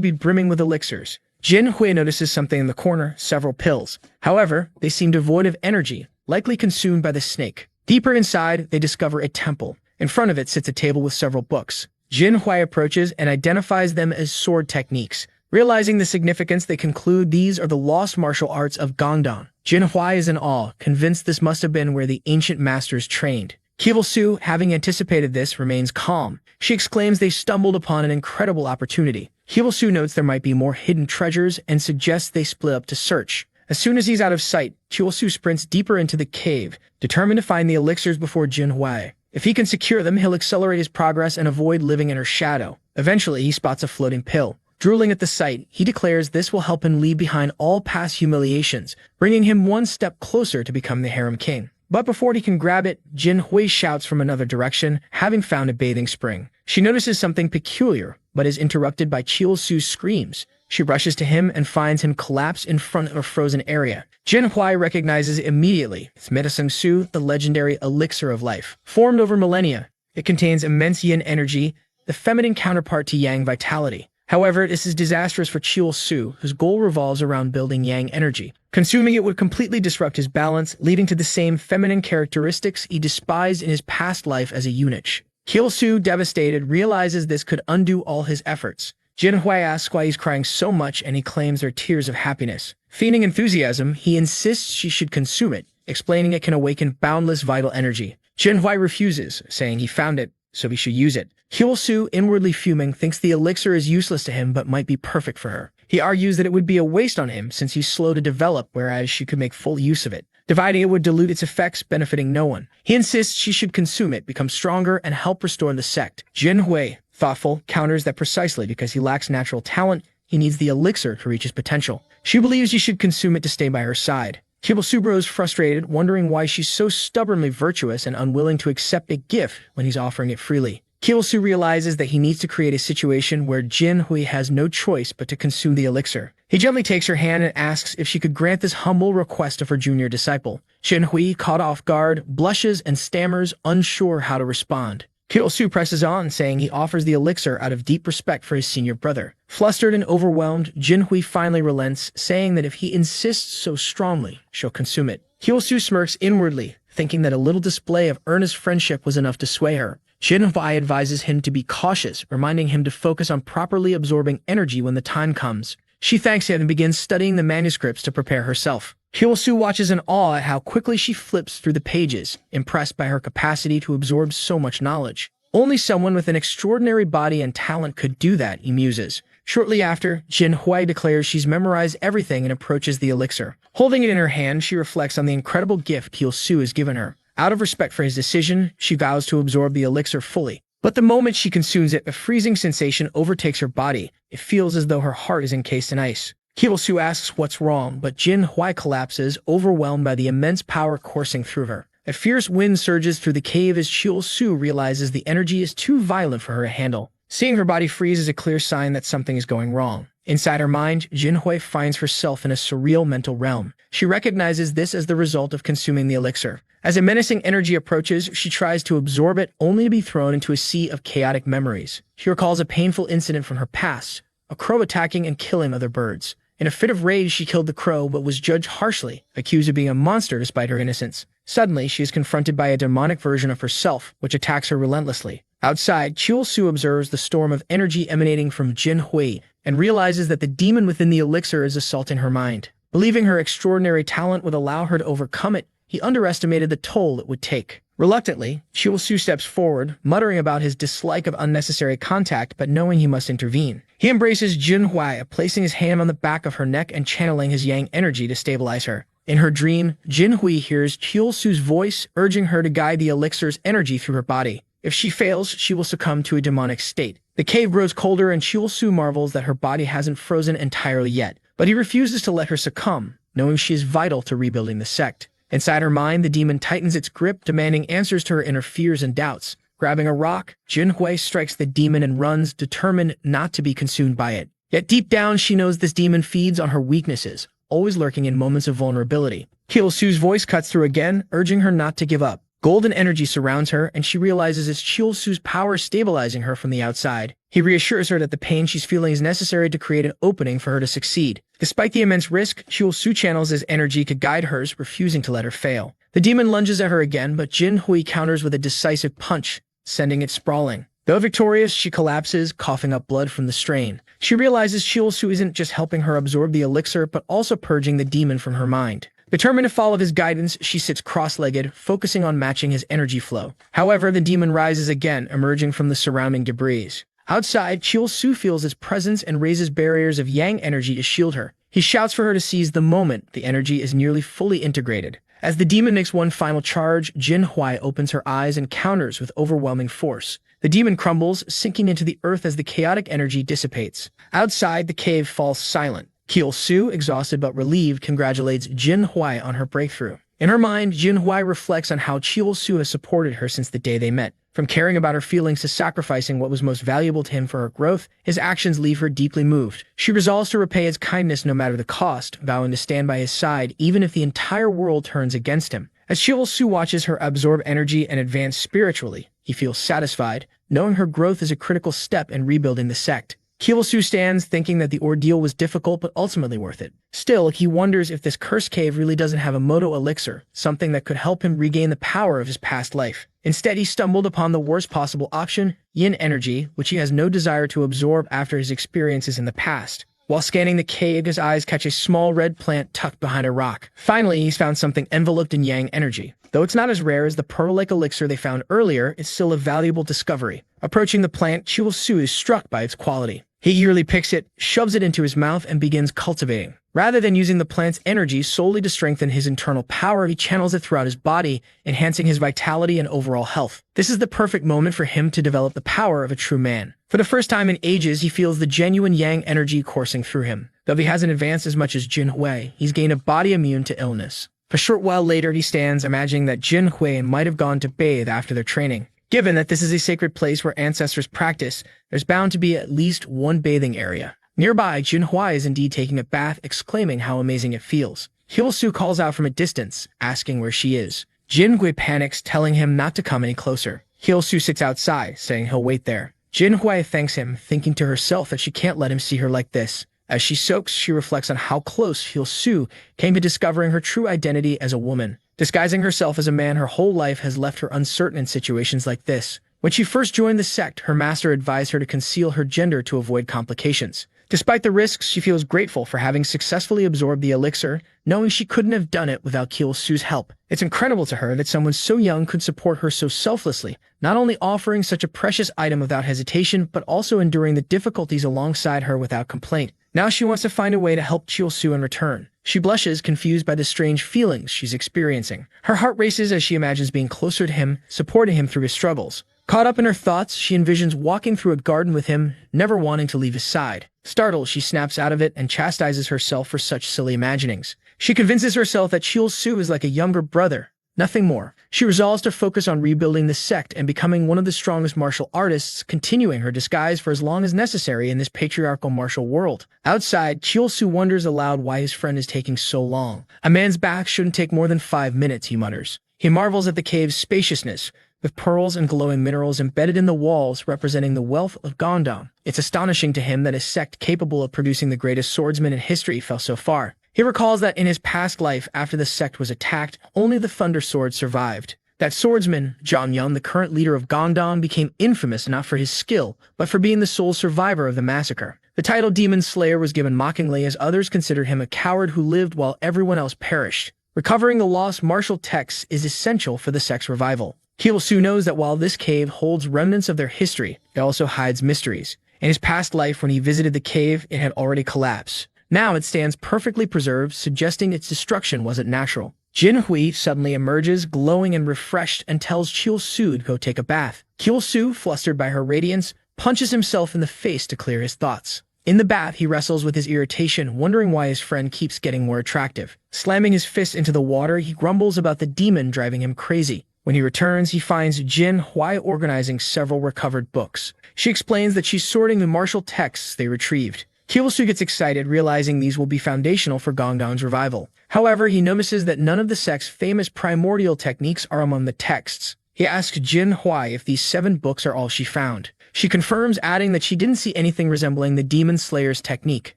be brimming with elixirs. Jin Hui notices something in the corner, several pills. However, they seem devoid of energy, likely consumed by the snake. Deeper inside, they discover a temple. In front of it sits a table with several books. Jin Hui approaches and identifies them as sword techniques. Realizing the significance, they conclude these are the lost martial arts of Gongdong. Jin Hui is in awe, convinced this must have been where the ancient masters trained. Chiwol-su, having anticipated this, remains calm. She exclaims they stumbled upon an incredible opportunity. Chiwol-su notes there might be more hidden treasures and suggests they split up to search. As soon as he's out of sight, Chiwol-su sprints deeper into the cave, determined to find the elixirs before Jin Hui. If he can secure them, he'll accelerate his progress and avoid living in her shadow. Eventually, he spots a floating pill. Drooling at the sight, he declares this will help him leave behind all past humiliations, bringing him one step closer to become the harem king. But before he can grab it, Jin Hui shouts from another direction, having found a bathing spring. She notices something peculiar, but is interrupted by Chiwol-su's screams. She rushes to him and finds him collapsed in front of a frozen area. Jin Hui recognizes it immediately. It's Medicine Su, the legendary elixir of life. Formed over millennia, it contains immense yin energy, the feminine counterpart to yang vitality. However, this is disastrous for Chiwol-su, whose goal revolves around building yang energy. Consuming it would completely disrupt his balance, leading to the same feminine characteristics he despised in his past life as a eunuch. Chiwol-su, devastated, realizes this could undo all his efforts. Jin Hui asks why he's crying so much, and he claims they're tears of happiness. Feigning enthusiasm, he insists she should consume it, explaining it can awaken boundless vital energy. Jinhui refuses, saying he found it, so he should use it. Hyul-soo, inwardly fuming, thinks the elixir is useless to him but might be perfect for her. He argues that it would be a waste on him since he's slow to develop, whereas she could make full use of it. Dividing it would dilute its effects, benefiting no one. He insists she should consume it, become stronger, and help restore the sect. Jinhui, thoughtful, counters that precisely because he lacks natural talent, he needs the elixir to reach his potential. She believes he should consume it to stay by her side. Hyul-soo grows frustrated, wondering why she's so stubbornly virtuous and unwilling to accept a gift when he's offering it freely. Hyul-soo realizes that he needs to create a situation where Jinhui has no choice but to consume the elixir. He gently takes her hand and asks if she could grant this humble request of her junior disciple. Jinhui, caught off guard, blushes and stammers, unsure how to respond. Hyul-soo presses on, saying he offers the elixir out of deep respect for his senior brother. Flustered and overwhelmed, Jinhui finally relents, saying that if he insists so strongly, she'll consume it. Hyul-soo smirks inwardly, thinking that a little display of earnest friendship was enough to sway her. Jinhui advises him to be cautious, reminding him to focus on properly absorbing energy when the time comes. She thanks him and begins studying the manuscripts to prepare herself. Hyul-soo watches in awe at how quickly she flips through the pages, impressed by her capacity to absorb so much knowledge. Only someone with an extraordinary body and talent could do that, he muses. Shortly after, Jinhui declares she's memorized everything and approaches the elixir. Holding it in her hand, she reflects on the incredible gift Hyul-soo has given her. Out of respect for his decision, she vows to absorb the elixir fully. But the moment she consumes it, a freezing sensation overtakes her body. It feels as though her heart is encased in ice. Hyul-soo asks what's wrong, but Jinhui collapses, overwhelmed by the immense power coursing through her. A fierce wind surges through the cave as Hyul-soo realizes the energy is too violent for her to handle. Seeing her body freeze is a clear sign that something is going wrong. Inside her mind, Jinhui finds herself in a surreal mental realm. She recognizes this as the result of consuming the elixir. As a menacing energy approaches, she tries to absorb it, only to be thrown into a sea of chaotic memories. She recalls a painful incident from her past, a crow attacking and killing other birds. In a fit of rage, she killed the crow, but was judged harshly, accused of being a monster despite her innocence. Suddenly, she is confronted by a demonic version of herself, which attacks her relentlessly. Outside, Hyul-soo observes the storm of energy emanating from Jinhui and realizes that the demon within the elixir is assaulting her mind. Believing her extraordinary talent would allow her to overcome it, he underestimated the toll it would take. Reluctantly, Hyul-soo steps forward, muttering about his dislike of unnecessary contact but knowing he must intervene. He embraces Jinhui, placing his hand on the back of her neck and channeling his yang energy to stabilize her. In her dream, Jinhui hears Hyul-soo's voice urging her to guide the elixir's energy through her body. If she fails, she will succumb to a demonic state. The cave grows colder and Hyul-soo marvels that her body hasn't frozen entirely yet, but he refuses to let her succumb, knowing she is vital to rebuilding the sect. Inside her mind, the demon tightens its grip, demanding answers to her inner fears and doubts. Grabbing a rock, Jinhui strikes the demon and runs, determined not to be consumed by it. Yet deep down, she knows this demon feeds on her weaknesses, always lurking in moments of vulnerability. Hyul-soo's voice cuts through again, urging her not to give up. Golden energy surrounds her, and she realizes it's Hyul-soo's power stabilizing her from the outside. He reassures her that the pain she's feeling is necessary to create an opening for her to succeed. Despite the immense risk, Hyul-soo channels his energy to guide hers, refusing to let her fail. The demon lunges at her again, but Jinhui counters with a decisive punch, sending it sprawling. Though victorious, she collapses, coughing up blood from the strain. She realizes Hyul-soo isn't just helping her absorb the elixir, but also purging the demon from her mind. Determined to follow his guidance, she sits cross-legged, focusing on matching his energy flow. However, the demon rises again, emerging from the surrounding debris. Outside, Hyul-soo feels his presence and raises barriers of yang energy to shield her. He shouts for her to seize the moment the energy is nearly fully integrated. As the demon makes one final charge, Jinhui opens her eyes and counters with overwhelming force. The demon crumbles, sinking into the earth as the chaotic energy dissipates. Outside, the cave falls silent. Hyul-soo, exhausted but relieved, congratulates Jinhui on her breakthrough. In her mind, Jinhui reflects on how Hyul-soo has supported her since the day they met. From caring about her feelings to sacrificing what was most valuable to him for her growth, his actions leave her deeply moved. She resolves to repay his kindness no matter the cost, vowing to stand by his side even if the entire world turns against him. As Hyul-soo watches her absorb energy and advance spiritually, he feels satisfied, knowing her growth is a critical step in rebuilding the sect. Hyul-soo stands, thinking that the ordeal was difficult but ultimately worth it. Still, he wonders if this cursed cave really doesn't have a Moto elixir, something that could help him regain the power of his past life. Instead, he stumbled upon the worst possible option, yin energy, which he has no desire to absorb after his experiences in the past. While scanning the cave, his eyes catch a small red plant tucked behind a rock. Finally, he's found something enveloped in yang energy. Though it's not as rare as the pearl-like elixir they found earlier, it's still a valuable discovery. Approaching the plant, Chiu-Su is struck by its quality. He eagerly picks it, shoves it into his mouth, and begins cultivating. Rather than using the plant's energy solely to strengthen his internal power, he channels it throughout his body, enhancing his vitality and overall health. This is the perfect moment for him to develop the power of a true man. For the first time in ages, he feels the genuine yang energy coursing through him. Though he hasn't advanced as much as Jin Hui, he's gained a body immune to illness. A short while later, he stands, imagining that Jin Hui might have gone to bathe after their training. Given that this is a sacred place where ancestors practice, there's bound to be at least one bathing area. Nearby, Jin Hui is indeed taking a bath, exclaiming how amazing it feels. Chiu-Su calls out from a distance, asking where she is. Jin Hui panics, telling him not to come any closer. Chiu-Su sits outside, saying he'll wait there. Jin Hui thanks him, thinking to herself that she can't let him see her like this. As she soaks, she reflects on how close Chiu-Su came to discovering her true identity as a woman. Disguising herself as a man her whole life has left her uncertain in situations like this. When she first joined the sect, her master advised her to conceal her gender to avoid complications. Despite the risks, she feels grateful for having successfully absorbed the elixir, knowing she couldn't have done it without Chiu-Su's help. It's incredible to her that someone so young could support her so selflessly, not only offering such a precious item without hesitation, but also enduring the difficulties alongside her without complaint. Now she wants to find a way to help Chiu-Su in return. She blushes, confused by the strange feelings she's experiencing. Her heart races as she imagines being closer to him, supporting him through his struggles. Caught up in her thoughts, she envisions walking through a garden with him, never wanting to leave his side. Startled, she snaps out of it and chastises herself for such silly imaginings. She convinces herself that Chiu-Su is like a younger brother, nothing more. She resolves to focus on rebuilding the sect and becoming one of the strongest martial artists, continuing her disguise for as long as necessary in this patriarchal martial world. Outside, Chiu-Su wonders aloud why his friend is taking so long. A man's bath shouldn't take more than 5 minutes, he mutters. He marvels at the cave's spaciousness, with pearls and glowing minerals embedded in the walls representing the wealth of Gondong. It's astonishing to him that a sect capable of producing the greatest swordsman in history fell so far. He recalls that in his past life, after the sect was attacked, only the Thunder Sword survived. That swordsman, Zhang Yun, the current leader of Gondong, became infamous not for his skill, but for being the sole survivor of the massacre. The title Demon Slayer was given mockingly, as others considered him a coward who lived while everyone else perished. Recovering the lost martial texts is essential for the sect's revival. Chiu-Su knows that while this cave holds remnants of their history, it also hides mysteries. In his past life, when he visited the cave, it had already collapsed. Now it stands perfectly preserved, suggesting its destruction wasn't natural. Jin Hui suddenly emerges, glowing and refreshed, and tells Chiu-Su to go take a bath. Chiu-Su, flustered by her radiance, punches himself in the face to clear his thoughts. In the bath, he wrestles with his irritation, wondering why his friend keeps getting more attractive. Slamming his fist into the water, he grumbles about the demon driving him crazy. When he returns, he finds Jin Hui organizing several recovered books. She explains that she's sorting the martial texts they retrieved. Chiu-Su gets excited, realizing these will be foundational for Gondong's revival. However, he notices that none of the sect's famous primordial techniques are among the texts. He asks Jin Hui if these 7 books are all she found. She confirms, adding that she didn't see anything resembling the Demon Slayer's technique.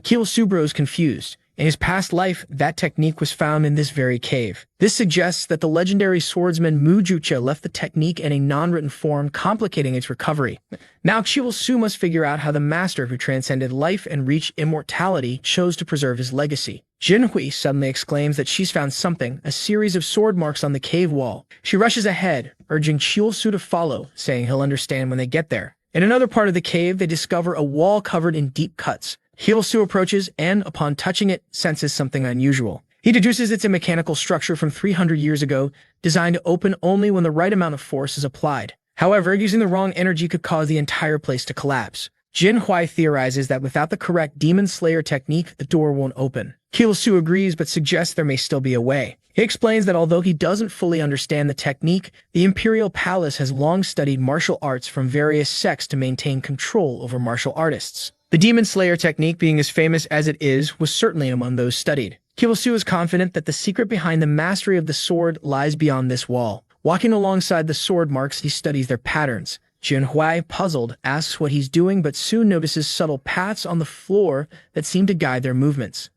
Chiu-Su grows confused. In his past life, that technique was found in this very cave. This suggests that the legendary swordsman Mu Jucha left the technique in a non-written form, complicating its recovery. Now Chiu-Su must figure out how the master who transcended life and reached immortality chose to preserve his legacy. Jin Hui suddenly exclaims that she's found something, a series of sword marks on the cave wall. She rushes ahead, urging Chiu-Su to follow, saying he'll understand when they get there. In another part of the cave, they discover a wall covered in deep cuts. Chiu-Su approaches and, upon touching it, senses something unusual. He deduces it's a mechanical structure from 300 years ago, designed to open only when the right amount of force is applied. However, using the wrong energy could cause the entire place to collapse. Jin Hui theorizes that without the correct Demon Slayer technique, the door won't open. Chiu-Su agrees but suggests there may still be a way. He explains that although he doesn't fully understand the technique, the Imperial Palace has long studied martial arts from various sects to maintain control over martial artists. The Demon Slayer technique, being as famous as it is, was certainly among those studied. Chiu-Su is confident that the secret behind the mastery of the sword lies beyond this wall. Walking alongside the sword marks, he studies their patterns. Jin Hui, puzzled, asks what he's doing, but soon notices subtle paths on the floor that seem to guide their movements.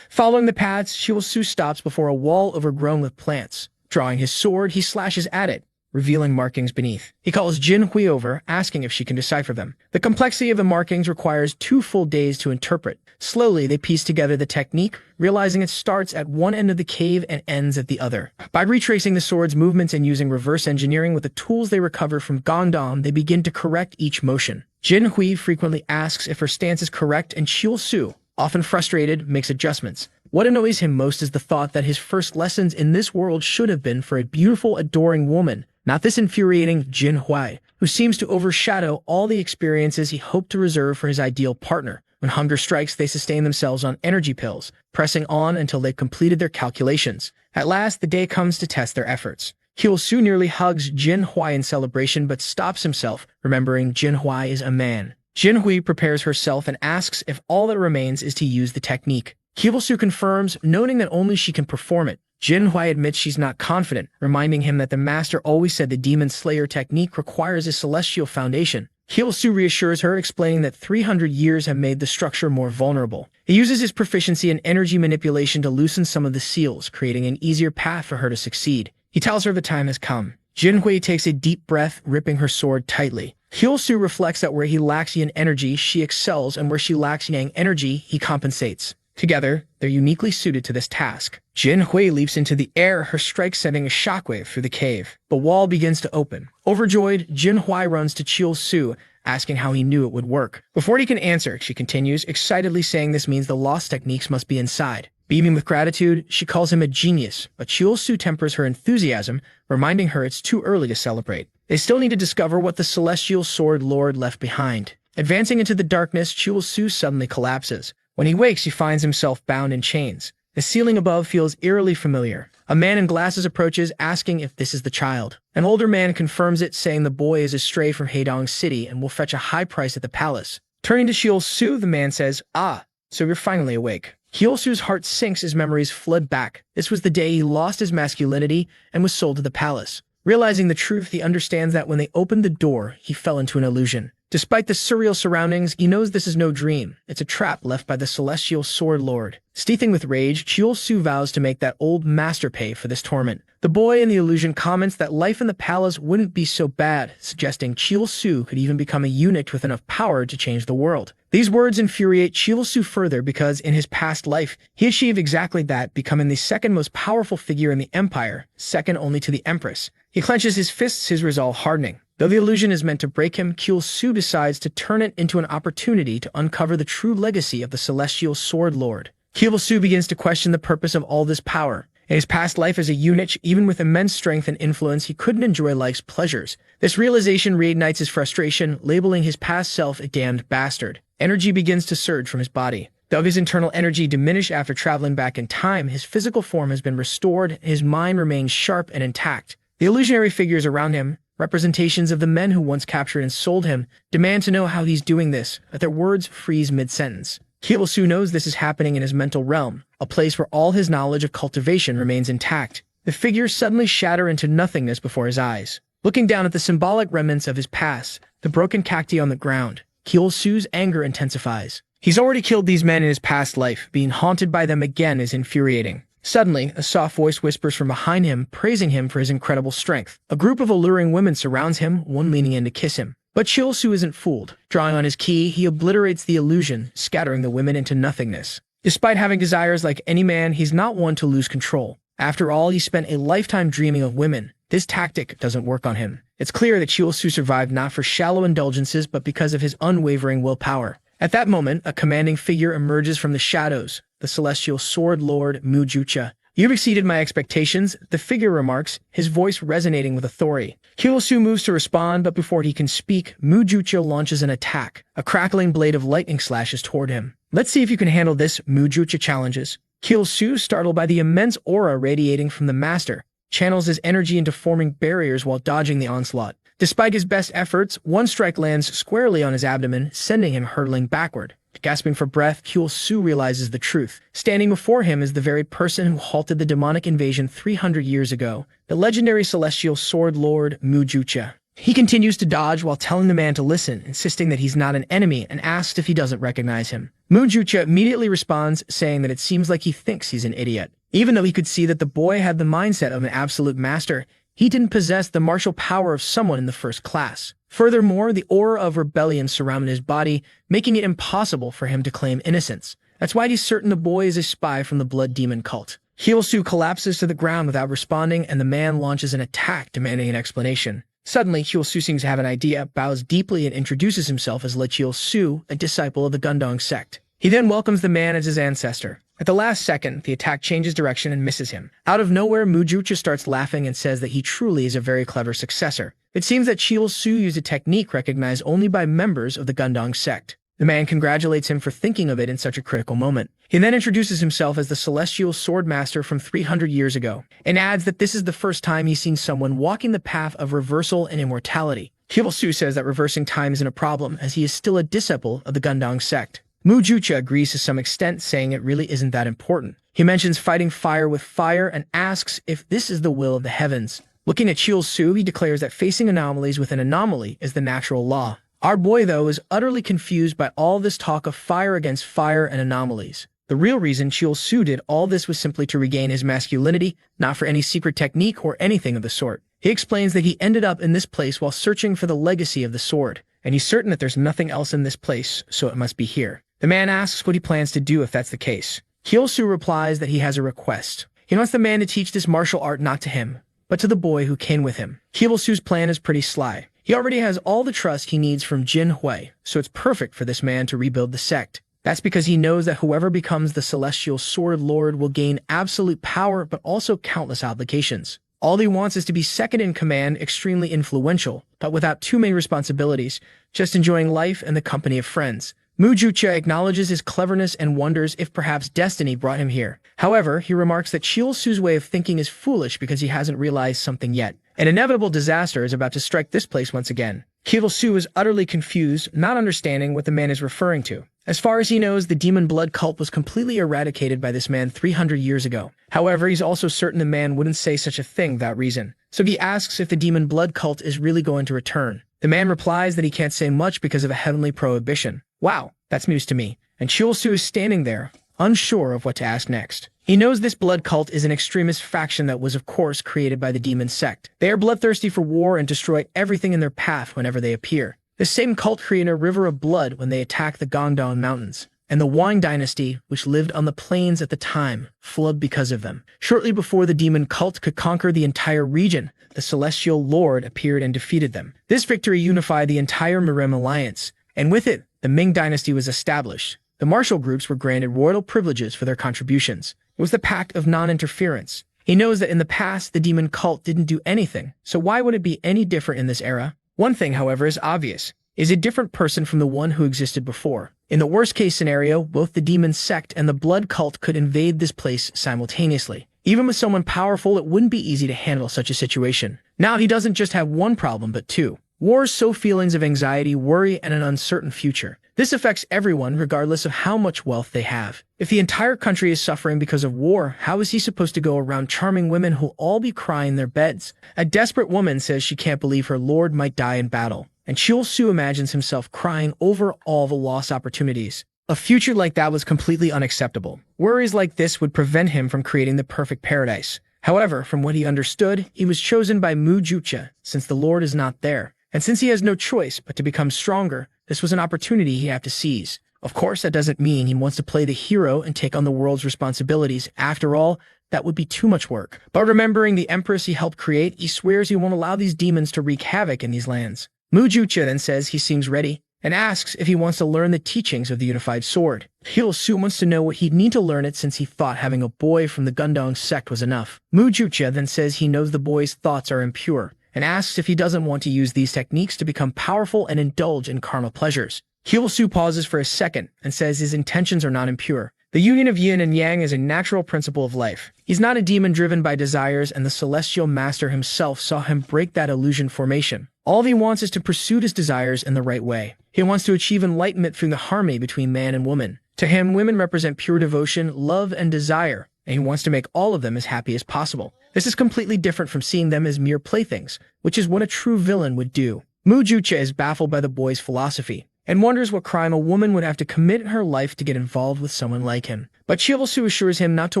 Following the paths, Chiu-Su stops before a wall overgrown with plants. Drawing his sword, he slashes at it, revealing markings beneath. He calls Jin Hui over, asking if she can decipher them. The complexity of the markings requires 2 full days to interpret, Slowly, they piece together the technique, realizing it starts at one end of the cave and ends at the other. By retracing the sword's movements and using reverse engineering with the tools they recover from Gongdam, they begin to correct each motion. Jin Hui frequently asks if her stance is correct, and Chiu Su, often frustrated, makes adjustments. What annoys him most is the thought that his first lessons in this world should have been for a beautiful, adoring woman, not this infuriating Jin Hui, who seems to overshadow all the experiences he hoped to reserve for his ideal partner. When hunger strikes, they sustain themselves on energy pills, pressing on until they've completed their calculations. At last, the day comes to test their efforts. Chiu Su nearly hugs Jin Hui in celebration but stops himself, remembering Jin Hui is a man. Jin Hui prepares herself and asks if all that remains is to use the technique. Chiu Su confirms, noting that only she can perform it. Jin Hui admits she's not confident, reminding him that the master always said the Demon Slayer technique requires a celestial foundation. Chiu Su reassures her, explaining that 300 years have made the structure more vulnerable. He uses his proficiency in energy manipulation to loosen some of the seals, creating an easier path for her to succeed. He tells her the time has come. Jin Hui takes a deep breath, gripping her sword tightly. Chiu Su reflects that where he lacks yin energy, she excels, and where she lacks yang energy, he compensates. Together, they're uniquely suited to this task. Jin Hui leaps into the air, her strike sending a shockwave through the cave. The wall begins to open. Overjoyed, Jin Hui runs to Chiu Su, asking how he knew it would work. Before he can answer, she continues, excitedly saying this means the lost techniques must be inside. Beaming with gratitude, she calls him a genius, but Chiu Su tempers her enthusiasm, reminding her it's too early to celebrate. They still need to discover what the Celestial Sword Lord left behind. Advancing into the darkness, Chiu Su suddenly collapses. When he wakes, he finds himself bound in chains. The ceiling above feels eerily familiar. A man in glasses approaches, asking if this is the child. An older man confirms it, saying the boy is a stray from Heidong City and will fetch a high price at the palace. Turning to Chiu Su, the man says, "Ah, so you're finally awake." Chiu Su's heart sinks as memories flood back. This was the day he lost his masculinity and was sold to the palace. Realizing the truth, he understands that when they opened the door, he fell into an illusion. Despite the surreal surroundings, he knows this is no dream. It's a trap left by the Celestial Sword Lord. Seething with rage, Chiu Su vows to make that old master pay for this torment. The boy in the illusion comments that life in the palace wouldn't be so bad, suggesting Chiu Su could even become a eunuch with enough power to change the world. These words infuriate Chiu Su further because in his past life, he achieved exactly that, becoming the second most powerful figure in the empire, second only to the Empress. He clenches his fists, his resolve hardening. Though the illusion is meant to break him, Chiu Su decides to turn it into an opportunity to uncover the true legacy of the Celestial Sword Lord. Chiu Su begins to question the purpose of all this power. In his past life as a eunuch, even with immense strength and influence, he couldn't enjoy life's pleasures. This realization reignites his frustration, labeling his past self a damned bastard. Energy begins to surge from his body. Though his internal energy diminished after traveling back in time, his physical form has been restored, and his mind remains sharp and intact. The illusionary figures around him, representations of the men who once captured and sold him, demand to know how he's doing this, but their words freeze mid-sentence. Chiu Su knows this is happening in his mental realm, a place where all his knowledge of cultivation remains intact. The figures suddenly shatter into nothingness before his eyes. Looking down at the symbolic remnants of his past, the broken cacti on the ground, Chiu Su's anger intensifies. He's already killed these men in his past life. Being haunted by them again is infuriating. Suddenly, a soft voice whispers from behind him, praising him for his incredible strength. A group of alluring women surrounds him, one leaning in to kiss him. But Chiu Su isn't fooled. Drawing on his ki, he obliterates the illusion, scattering the women into nothingness. Despite having desires like any man, he's not one to lose control. After all, he spent a lifetime dreaming of women. This tactic doesn't work on him. It's clear that Chiu Su survived not for shallow indulgences, but because of his unwavering willpower. At that moment, a commanding figure emerges from the shadows, the Celestial Sword Lord Mu Jucha. "You've exceeded my expectations," the figure remarks, his voice resonating with authority. Chiu Su moves to respond, but before he can speak, Mu Jucha launches an attack. A crackling blade of lightning slashes toward him. "Let's see if you can handle this," Mu Jucha challenges. Chiu Su, startled by the immense aura radiating from the master, channels his energy into forming barriers while dodging the onslaught. Despite his best efforts, one strike lands squarely on his abdomen, sending him hurtling backward. Gasping for breath, Chiu Su realizes the truth. Standing before him is the very person who halted the demonic invasion 300 years ago, the legendary Celestial Sword Lord Mu Jucha. He continues to dodge while telling the man to listen, insisting that he's not an enemy, and asks if he doesn't recognize him. Mu Jucha immediately responds, saying that it seems like he thinks he's an idiot. Even though he could see that the boy had the mindset of an absolute master, he didn't possess the martial power of someone in the first class. Furthermore, the aura of rebellion surrounded his body, making it impossible for him to claim innocence. That's why he's certain the boy is a spy from the blood demon cult. Su collapses to the ground without responding, and the man launches an attack demanding an explanation. Suddenly, Su seems to have an idea, bows deeply, and introduces himself as Su, a disciple of the Gundong sect. He then welcomes the man as his ancestor. At the last second, the attack changes direction and misses him. Out of nowhere, Mujucha starts laughing and says that he truly is a very clever successor. It seems that Su used a technique recognized only by members of the Gundong sect. The man congratulates him for thinking of it in such a critical moment. He then introduces himself as the celestial sword master from 300 years ago, and adds that this is the first time he's seen someone walking the path of reversal and immortality. Su says that reversing time isn't a problem, as he is still a disciple of the Gundong sect. Mujucha agrees to some extent, saying it really isn't that important. He mentions fighting fire with fire and asks if this is the will of the heavens. Looking at Su, he declares that facing anomalies with an anomaly is the natural law. Our boy, though, is utterly confused by all this talk of fire against fire and anomalies. The real reason Su did all this was simply to regain his masculinity, not for any secret technique or anything of the sort. He explains that he ended up in this place while searching for the legacy of the sword, and he's certain that there's nothing else in this place, so it must be here. The man asks what he plans to do if that's the case. Su replies that he has a request. He wants the man to teach this martial art not to him, but to the boy who came with him. Su's plan is pretty sly. He already has all the trust he needs from Jin Hui, so it's perfect for this man to rebuild the sect. That's because he knows that whoever becomes the celestial sword lord will gain absolute power but also countless obligations. All he wants is to be second in command, extremely influential, but without too many responsibilities, just enjoying life and the company of friends. Mujucha acknowledges his cleverness and wonders if perhaps destiny brought him here. However, he remarks that Su's way of thinking is foolish because he hasn't realized something yet. An inevitable disaster is about to strike this place once again. Su is utterly confused, not understanding what the man is referring to. As far as he knows, the demon blood cult was completely eradicated by this man 300 years ago. However, he's also certain the man wouldn't say such a thing without reason. So he asks if the demon blood cult is really going to return. The man replies that he can't say much because of a heavenly prohibition. Wow, that's news to me. And Su is standing there, unsure of what to ask next. He knows this blood cult is an extremist faction that was, of course, created by the demon sect. They are bloodthirsty for war and destroy everything in their path whenever they appear. This same cult created a river of blood when they attacked the Gangdong Mountains, and the Wang dynasty, which lived on the plains at the time, fled because of them. Shortly before the demon cult could conquer the entire region, the celestial lord appeared and defeated them. This victory unified the entire Mirim alliance, and with it, the Ming dynasty was established. The martial groups were granted royal privileges for their contributions. It was the pact of non-interference. He knows that in the past, the demon cult didn't do anything, so why would it be any different in this era? One thing, however, is obvious. Is a different person from the one who existed before. In the worst-case scenario, both the demon sect and the blood cult could invade this place simultaneously. Even with someone powerful, it wouldn't be easy to handle such a situation. Now he doesn't just have one problem, but two. Wars sow feelings of anxiety, worry, and an uncertain future. This affects everyone regardless of how much wealth they have. If the entire country is suffering because of war, how is he supposed to go around charming women who'll all be crying in their beds? A desperate woman says she can't believe her lord might die in battle, and Su imagines himself crying over all the lost opportunities. A future like that was completely unacceptable. Worries like this would prevent him from creating the perfect paradise. However, from what he understood, he was chosen by Mujucha since the lord is not there. And since he has no choice but to become stronger, this was an opportunity he had to seize. Of course, that doesn't mean he wants to play the hero and take on the world's responsibilities. After all, that would be too much work. But remembering the empress he helped create, he swears he won't allow these demons to wreak havoc in these lands. Mujucha then says he seems ready, and asks if he wants to learn the teachings of the unified sword. Su wants to know what he'd need to learn it since he thought having a boy from the Gundong sect was enough. Mujucha then says he knows the boy's thoughts are impure, and asks if he doesn't want to use these techniques to become powerful and indulge in karma pleasures. Su pauses for a second and says his intentions are not impure. The union of yin and yang is a natural principle of life. He's not a demon driven by desires, and the celestial master himself saw him break that illusion formation. All he wants is to pursue his desires in the right way. He wants to achieve enlightenment through the harmony between man and woman. To him, women represent pure devotion, love, and desire, and he wants to make all of them as happy as possible. This is completely different from seeing them as mere playthings, which is what a true villain would do. Mujucha is baffled by the boy's philosophy, and wonders what crime a woman would have to commit in her life to get involved with someone like him. But Su assures him not to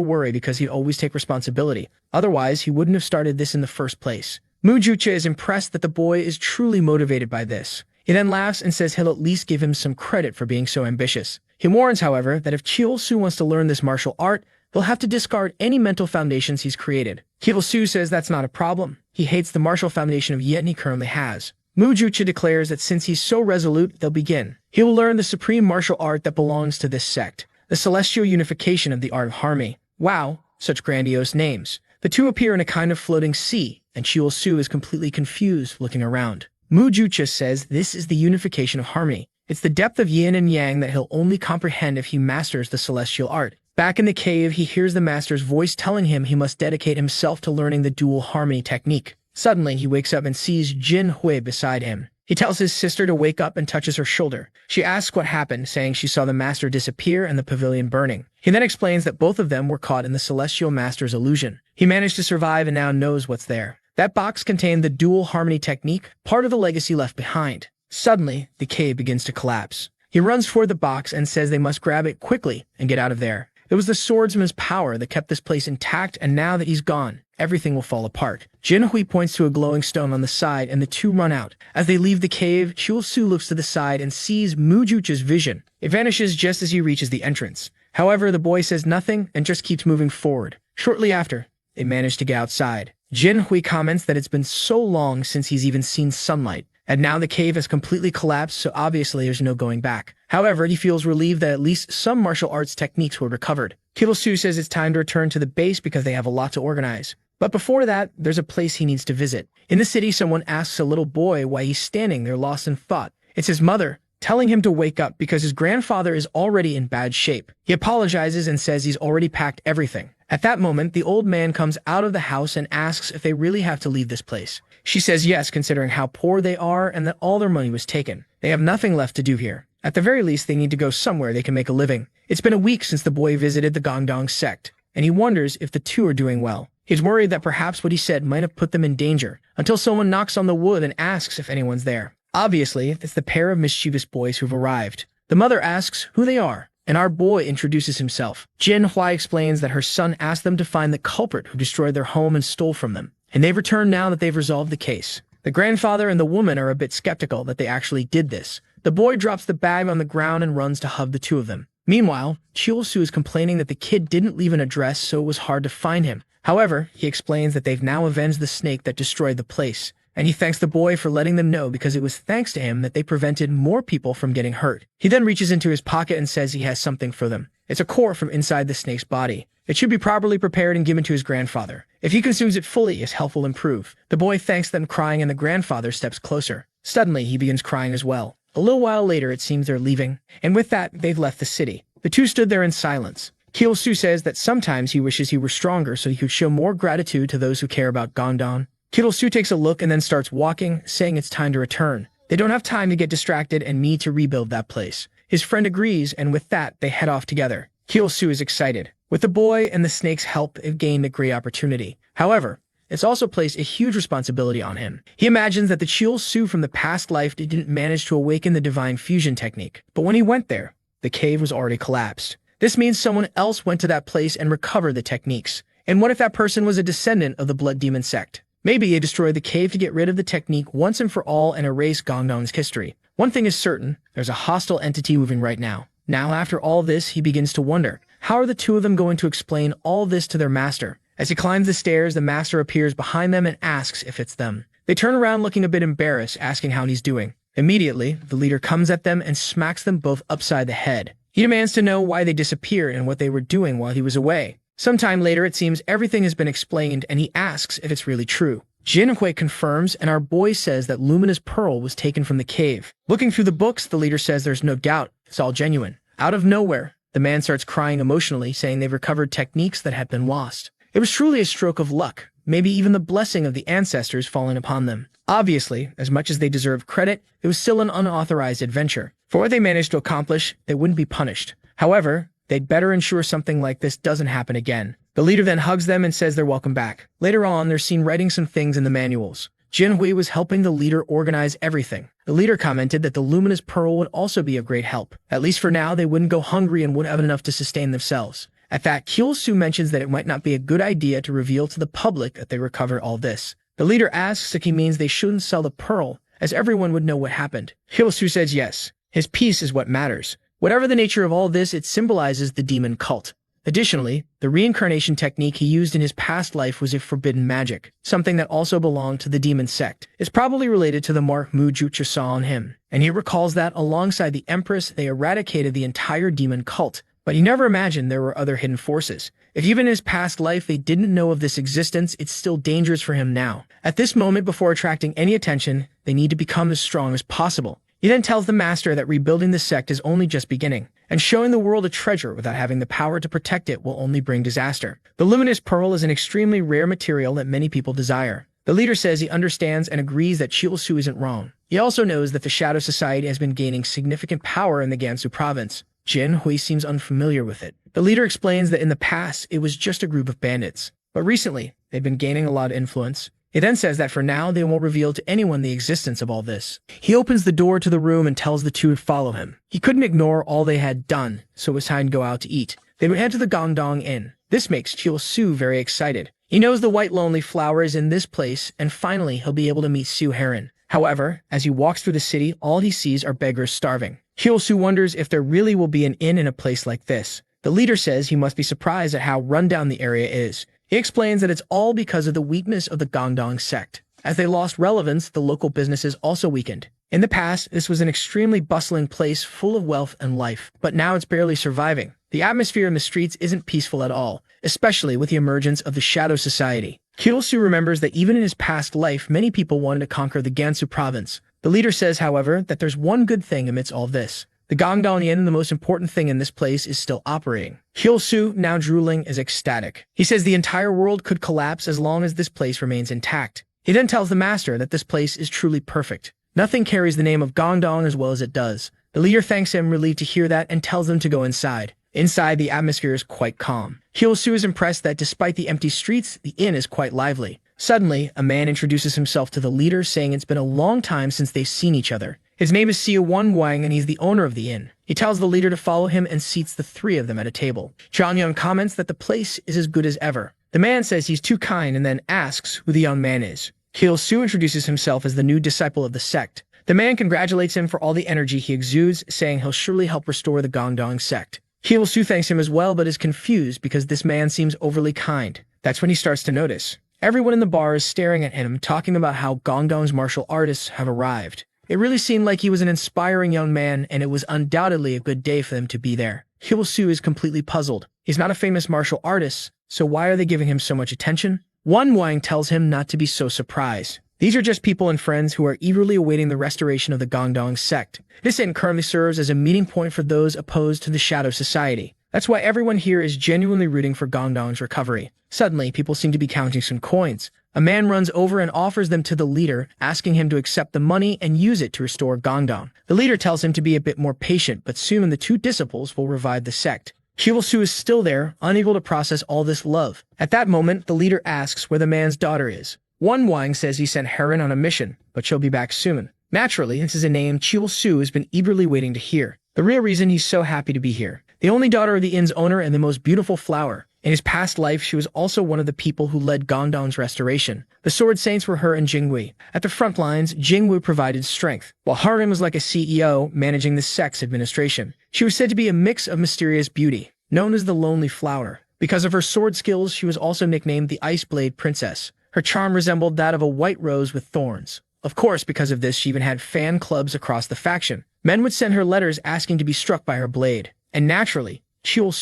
worry because he'd always take responsibility. Otherwise, he wouldn't have started this in the first place. Mujucha is impressed that the boy is truly motivated by this. He then laughs and says he'll at least give him some credit for being so ambitious. He warns, however, that if Chiol-su wants to learn this martial art, they'll have to discard any mental foundations he's created. Chiol-su says that's not a problem. He hates the martial foundation of Yen he currently has. Mujucha declares that since he's so resolute, they'll begin. He will learn the supreme martial art that belongs to this sect, the celestial unification of the art of harmony. Wow, such grandiose names. The two appear in a kind of floating sea, and Chiol-su is completely confused, looking around. Mujucha says this is the unification of harmony. It's the depth of yin and yang that he'll only comprehend if he masters the celestial art. Back in the cave, he hears the master's voice telling him he must dedicate himself to learning the dual harmony technique. Suddenly, he wakes up and sees Jin Hui beside him. He tells his sister to wake up and touches her shoulder. She asks what happened, saying she saw the master disappear and the pavilion burning. He then explains that both of them were caught in the celestial master's illusion. He managed to survive and now knows what's there. That box contained the dual harmony technique, part of the legacy left behind. Suddenly, the cave begins to collapse. He runs toward the box and says they must grab it quickly and get out of there. It was the swordsman's power that kept this place intact, and now that he's gone, everything will fall apart. Jin Hui points to a glowing stone on the side, and the two run out. As they leave the cave, Chiol-su looks to the side and sees Mujucha's vision. It vanishes just as he reaches the entrance. However, the boy says nothing and just keeps moving forward. Shortly after, they manage to get outside. Jin Hui comments that it's been so long since he's even seen sunlight, and now the cave has completely collapsed, so obviously there's no going back. However, he feels relieved that at least some martial arts techniques were recovered. Chiol-su says it's time to return to the base because they have a lot to organize. But before that, there's a place he needs to visit. In the city, someone asks a little boy why he's standing there lost in thought. It's his mother, telling him to wake up because his grandfather is already in bad shape. He apologizes and says he's already packed everything. At that moment, the old man comes out of the house and asks if they really have to leave this place. She says yes, considering how poor they are and that all their money was taken. They have nothing left to do here. At the very least, they need to go somewhere they can make a living. It's been a week since the boy visited the Gongdong sect, and he wonders if the two are doing well. He's worried that perhaps what he said might have put them in danger, until someone knocks on the wood and asks if anyone's there. Obviously, it's the pair of mischievous boys who've arrived. The mother asks who they are, and our boy introduces himself. Jin Hui explains that her son asked them to find the culprit who destroyed their home and stole from them, and they've returned now that they've resolved the case. The grandfather and the woman are a bit skeptical that they actually did this. The boy drops the bag on the ground and runs to hug the two of them. Meanwhile, Chiol-su is complaining that the kid didn't leave an address, so it was hard to find him. However, he explains that they've now avenged the snake that destroyed the place, and he thanks the boy for letting them know because it was thanks to him that they prevented more people from getting hurt. He then reaches into his pocket and says he has something for them. It's a core from inside the snake's body. It should be properly prepared and given to his grandfather. If he consumes it fully, his health will improve. The boy thanks them, crying, and the grandfather steps closer. Suddenly, he begins crying as well. A little while later, it seems they're leaving, and with that, they've left the city. The two stood there in silence. Chiol-su says that sometimes he wishes he were stronger so he could show more gratitude to those who care about Gongdong. Chiol-su takes a look and then starts walking, saying it's time to return. They don't have time to get distracted and need to rebuild that place. His friend agrees, and with that, they head off together. Chiol-su is excited. With the boy and the snake's help, they've gained a great opportunity. However, it's also placed a huge responsibility on him. He imagines that the Chiol-su from the past life didn't manage to awaken the divine fusion technique, but when he went there, the cave was already collapsed. This means someone else went to that place and recovered the techniques. And what if that person was a descendant of the Blood Demon sect? Maybe they destroyed the cave to get rid of the technique once and for all and erase Gongdong's history. One thing is certain, there's a hostile entity moving right now. Now, after all this, he begins to wonder, how are the two of them going to explain all this to their master? As he climbs the stairs, the master appears behind them and asks if it's them. They turn around looking a bit embarrassed, asking how he's doing. Immediately, the leader comes at them and smacks them both upside the head. He demands to know why they disappeared and what they were doing while he was away. Sometime later, it seems everything has been explained, and he asks if it's really true. Jin Hui confirms, and our boy says that Luminous Pearl was taken from the cave. Looking through the books, the leader says there's no doubt, it's all genuine. Out of nowhere, the man starts crying emotionally, saying they've recovered techniques that had been lost. It was truly a stroke of luck, maybe even the blessing of the ancestors falling upon them. Obviously, as much as they deserve credit, it was still an unauthorized adventure. For what they managed to accomplish, they wouldn't be punished. However, they'd better ensure something like this doesn't happen again. The leader then hugs them and says they're welcome back. Later on, they're seen writing some things in the manuals. Jin Hui was helping the leader organize everything. The leader commented that the Luminous Pearl would also be of great help. At least for now, they wouldn't go hungry and would have enough to sustain themselves. At that, Chiol-su mentions that it might not be a good idea to reveal to the public that they recovered all this. The leader asks if he means they shouldn't sell the pearl, as everyone would know what happened. Chiol-su says yes. His peace is what matters. Whatever the nature of all this, it symbolizes the demon cult. Additionally, the reincarnation technique he used in his past life was a forbidden magic, something that also belonged to the demon sect. It's probably related to the mark Mu Jutsu saw on him, and he recalls that alongside the Empress, they eradicated the entire demon cult. But he never imagined there were other hidden forces. If even in his past life they didn't know of this existence, it's still dangerous for him now. At this moment, before attracting any attention, they need to become as strong as possible. He then tells the master that rebuilding the sect is only just beginning, and showing the world a treasure without having the power to protect it will only bring disaster. The luminous pearl is an extremely rare material that many people desire. The leader says he understands and agrees that Chiu isn't wrong. He also knows that the Shadow Society has been gaining significant power in the Gansu province. Jin Hui seems unfamiliar with it. The leader explains that in the past, it was just a group of bandits, but recently, they've been gaining a lot of influence. He then says that for now, they won't reveal to anyone the existence of all this. He opens the door to the room and tells the two to follow him. He couldn't ignore all they had done, so it was time to go out to eat. They would head to the Gongdong Inn. This makes Chiu very excited. He knows the white lonely flower is in this place, and finally, he'll be able to meet Su Heron. However, as he walks through the city, all he sees are beggars starving. Chiu wonders if there really will be an inn in a place like this. The leader says he must be surprised at how rundown the area is. He explains that it's all because of the weakness of the Gongdong sect. As they lost relevance, the local businesses also weakened. In the past, this was an extremely bustling place full of wealth and life, but now it's barely surviving. The atmosphere in the streets isn't peaceful at all, especially with the emergence of the Shadow Society. Kyosu remembers that even in his past life, many people wanted to conquer the Gansu province. The leader says, however, that there's one good thing amidst all this. The Gongdong Inn, the most important thing in this place, is still operating. Kyosu, now drooling, is ecstatic. He says the entire world could collapse as long as this place remains intact. He then tells the master that this place is truly perfect. Nothing carries the name of Gongdong as well as it does. The leader thanks him, relieved to hear that, and tells them to go inside. Inside, the atmosphere is quite calm. Kyosu is impressed that despite the empty streets, the inn is quite lively. Suddenly, a man introduces himself to the leader, saying it's been a long time since they've seen each other. His name is Siu Wang, and he's the owner of the inn. He tells the leader to follow him and seats the three of them at a table. Changyun comments that the place is as good as ever. The man says he's too kind and then asks who the young man is. Kyosu introduces himself as the new disciple of the sect. The man congratulates him for all the energy he exudes, saying he'll surely help restore the Gongdong sect. Kyosu thanks him as well, but is confused because this man seems overly kind. That's when he starts to notice. Everyone in the bar is staring at him, talking about how Gongdong's martial artists have arrived. It really seemed like he was an inspiring young man, and it was undoubtedly a good day for them to be there. Kyosu is completely puzzled. He's not a famous martial artist, so why are they giving him so much attention? Wang tells him not to be so surprised. These are just people and friends who are eagerly awaiting the restoration of the Gongdong sect. This inn currently serves as a meeting point for those opposed to the Shadow Society. That's why everyone here is genuinely rooting for Gongdong's recovery. Suddenly, people seem to be counting some coins. A man runs over and offers them to the leader, asking him to accept the money and use it to restore Gongdong. The leader tells him to be a bit more patient, but soon the two disciples will revive the sect. Kyosu is still there, unable to process all this love. At that moment, the leader asks where the man's daughter is. Wang says he sent Heron on a mission, but she'll be back soon. Naturally, this is a name Kyosu has been eagerly waiting to hear. The real reason he's so happy to be here. The only daughter of the inn's owner and the most beautiful flower. In his past life, she was also one of the people who led Gongdong's restoration. The Sword Saints were her and Jingwei. At the front lines, Jingwei provided strength, while Harim was like a CEO managing the sect's administration. She was said to be a mix of mysterious beauty, known as the Lonely Flower. Because of her sword skills, she was also nicknamed the Ice Blade Princess. Her charm resembled that of a white rose with thorns. Of course, because of this, she even had fan clubs across the faction. Men would send her letters asking to be struck by her blade. And naturally, Chiu,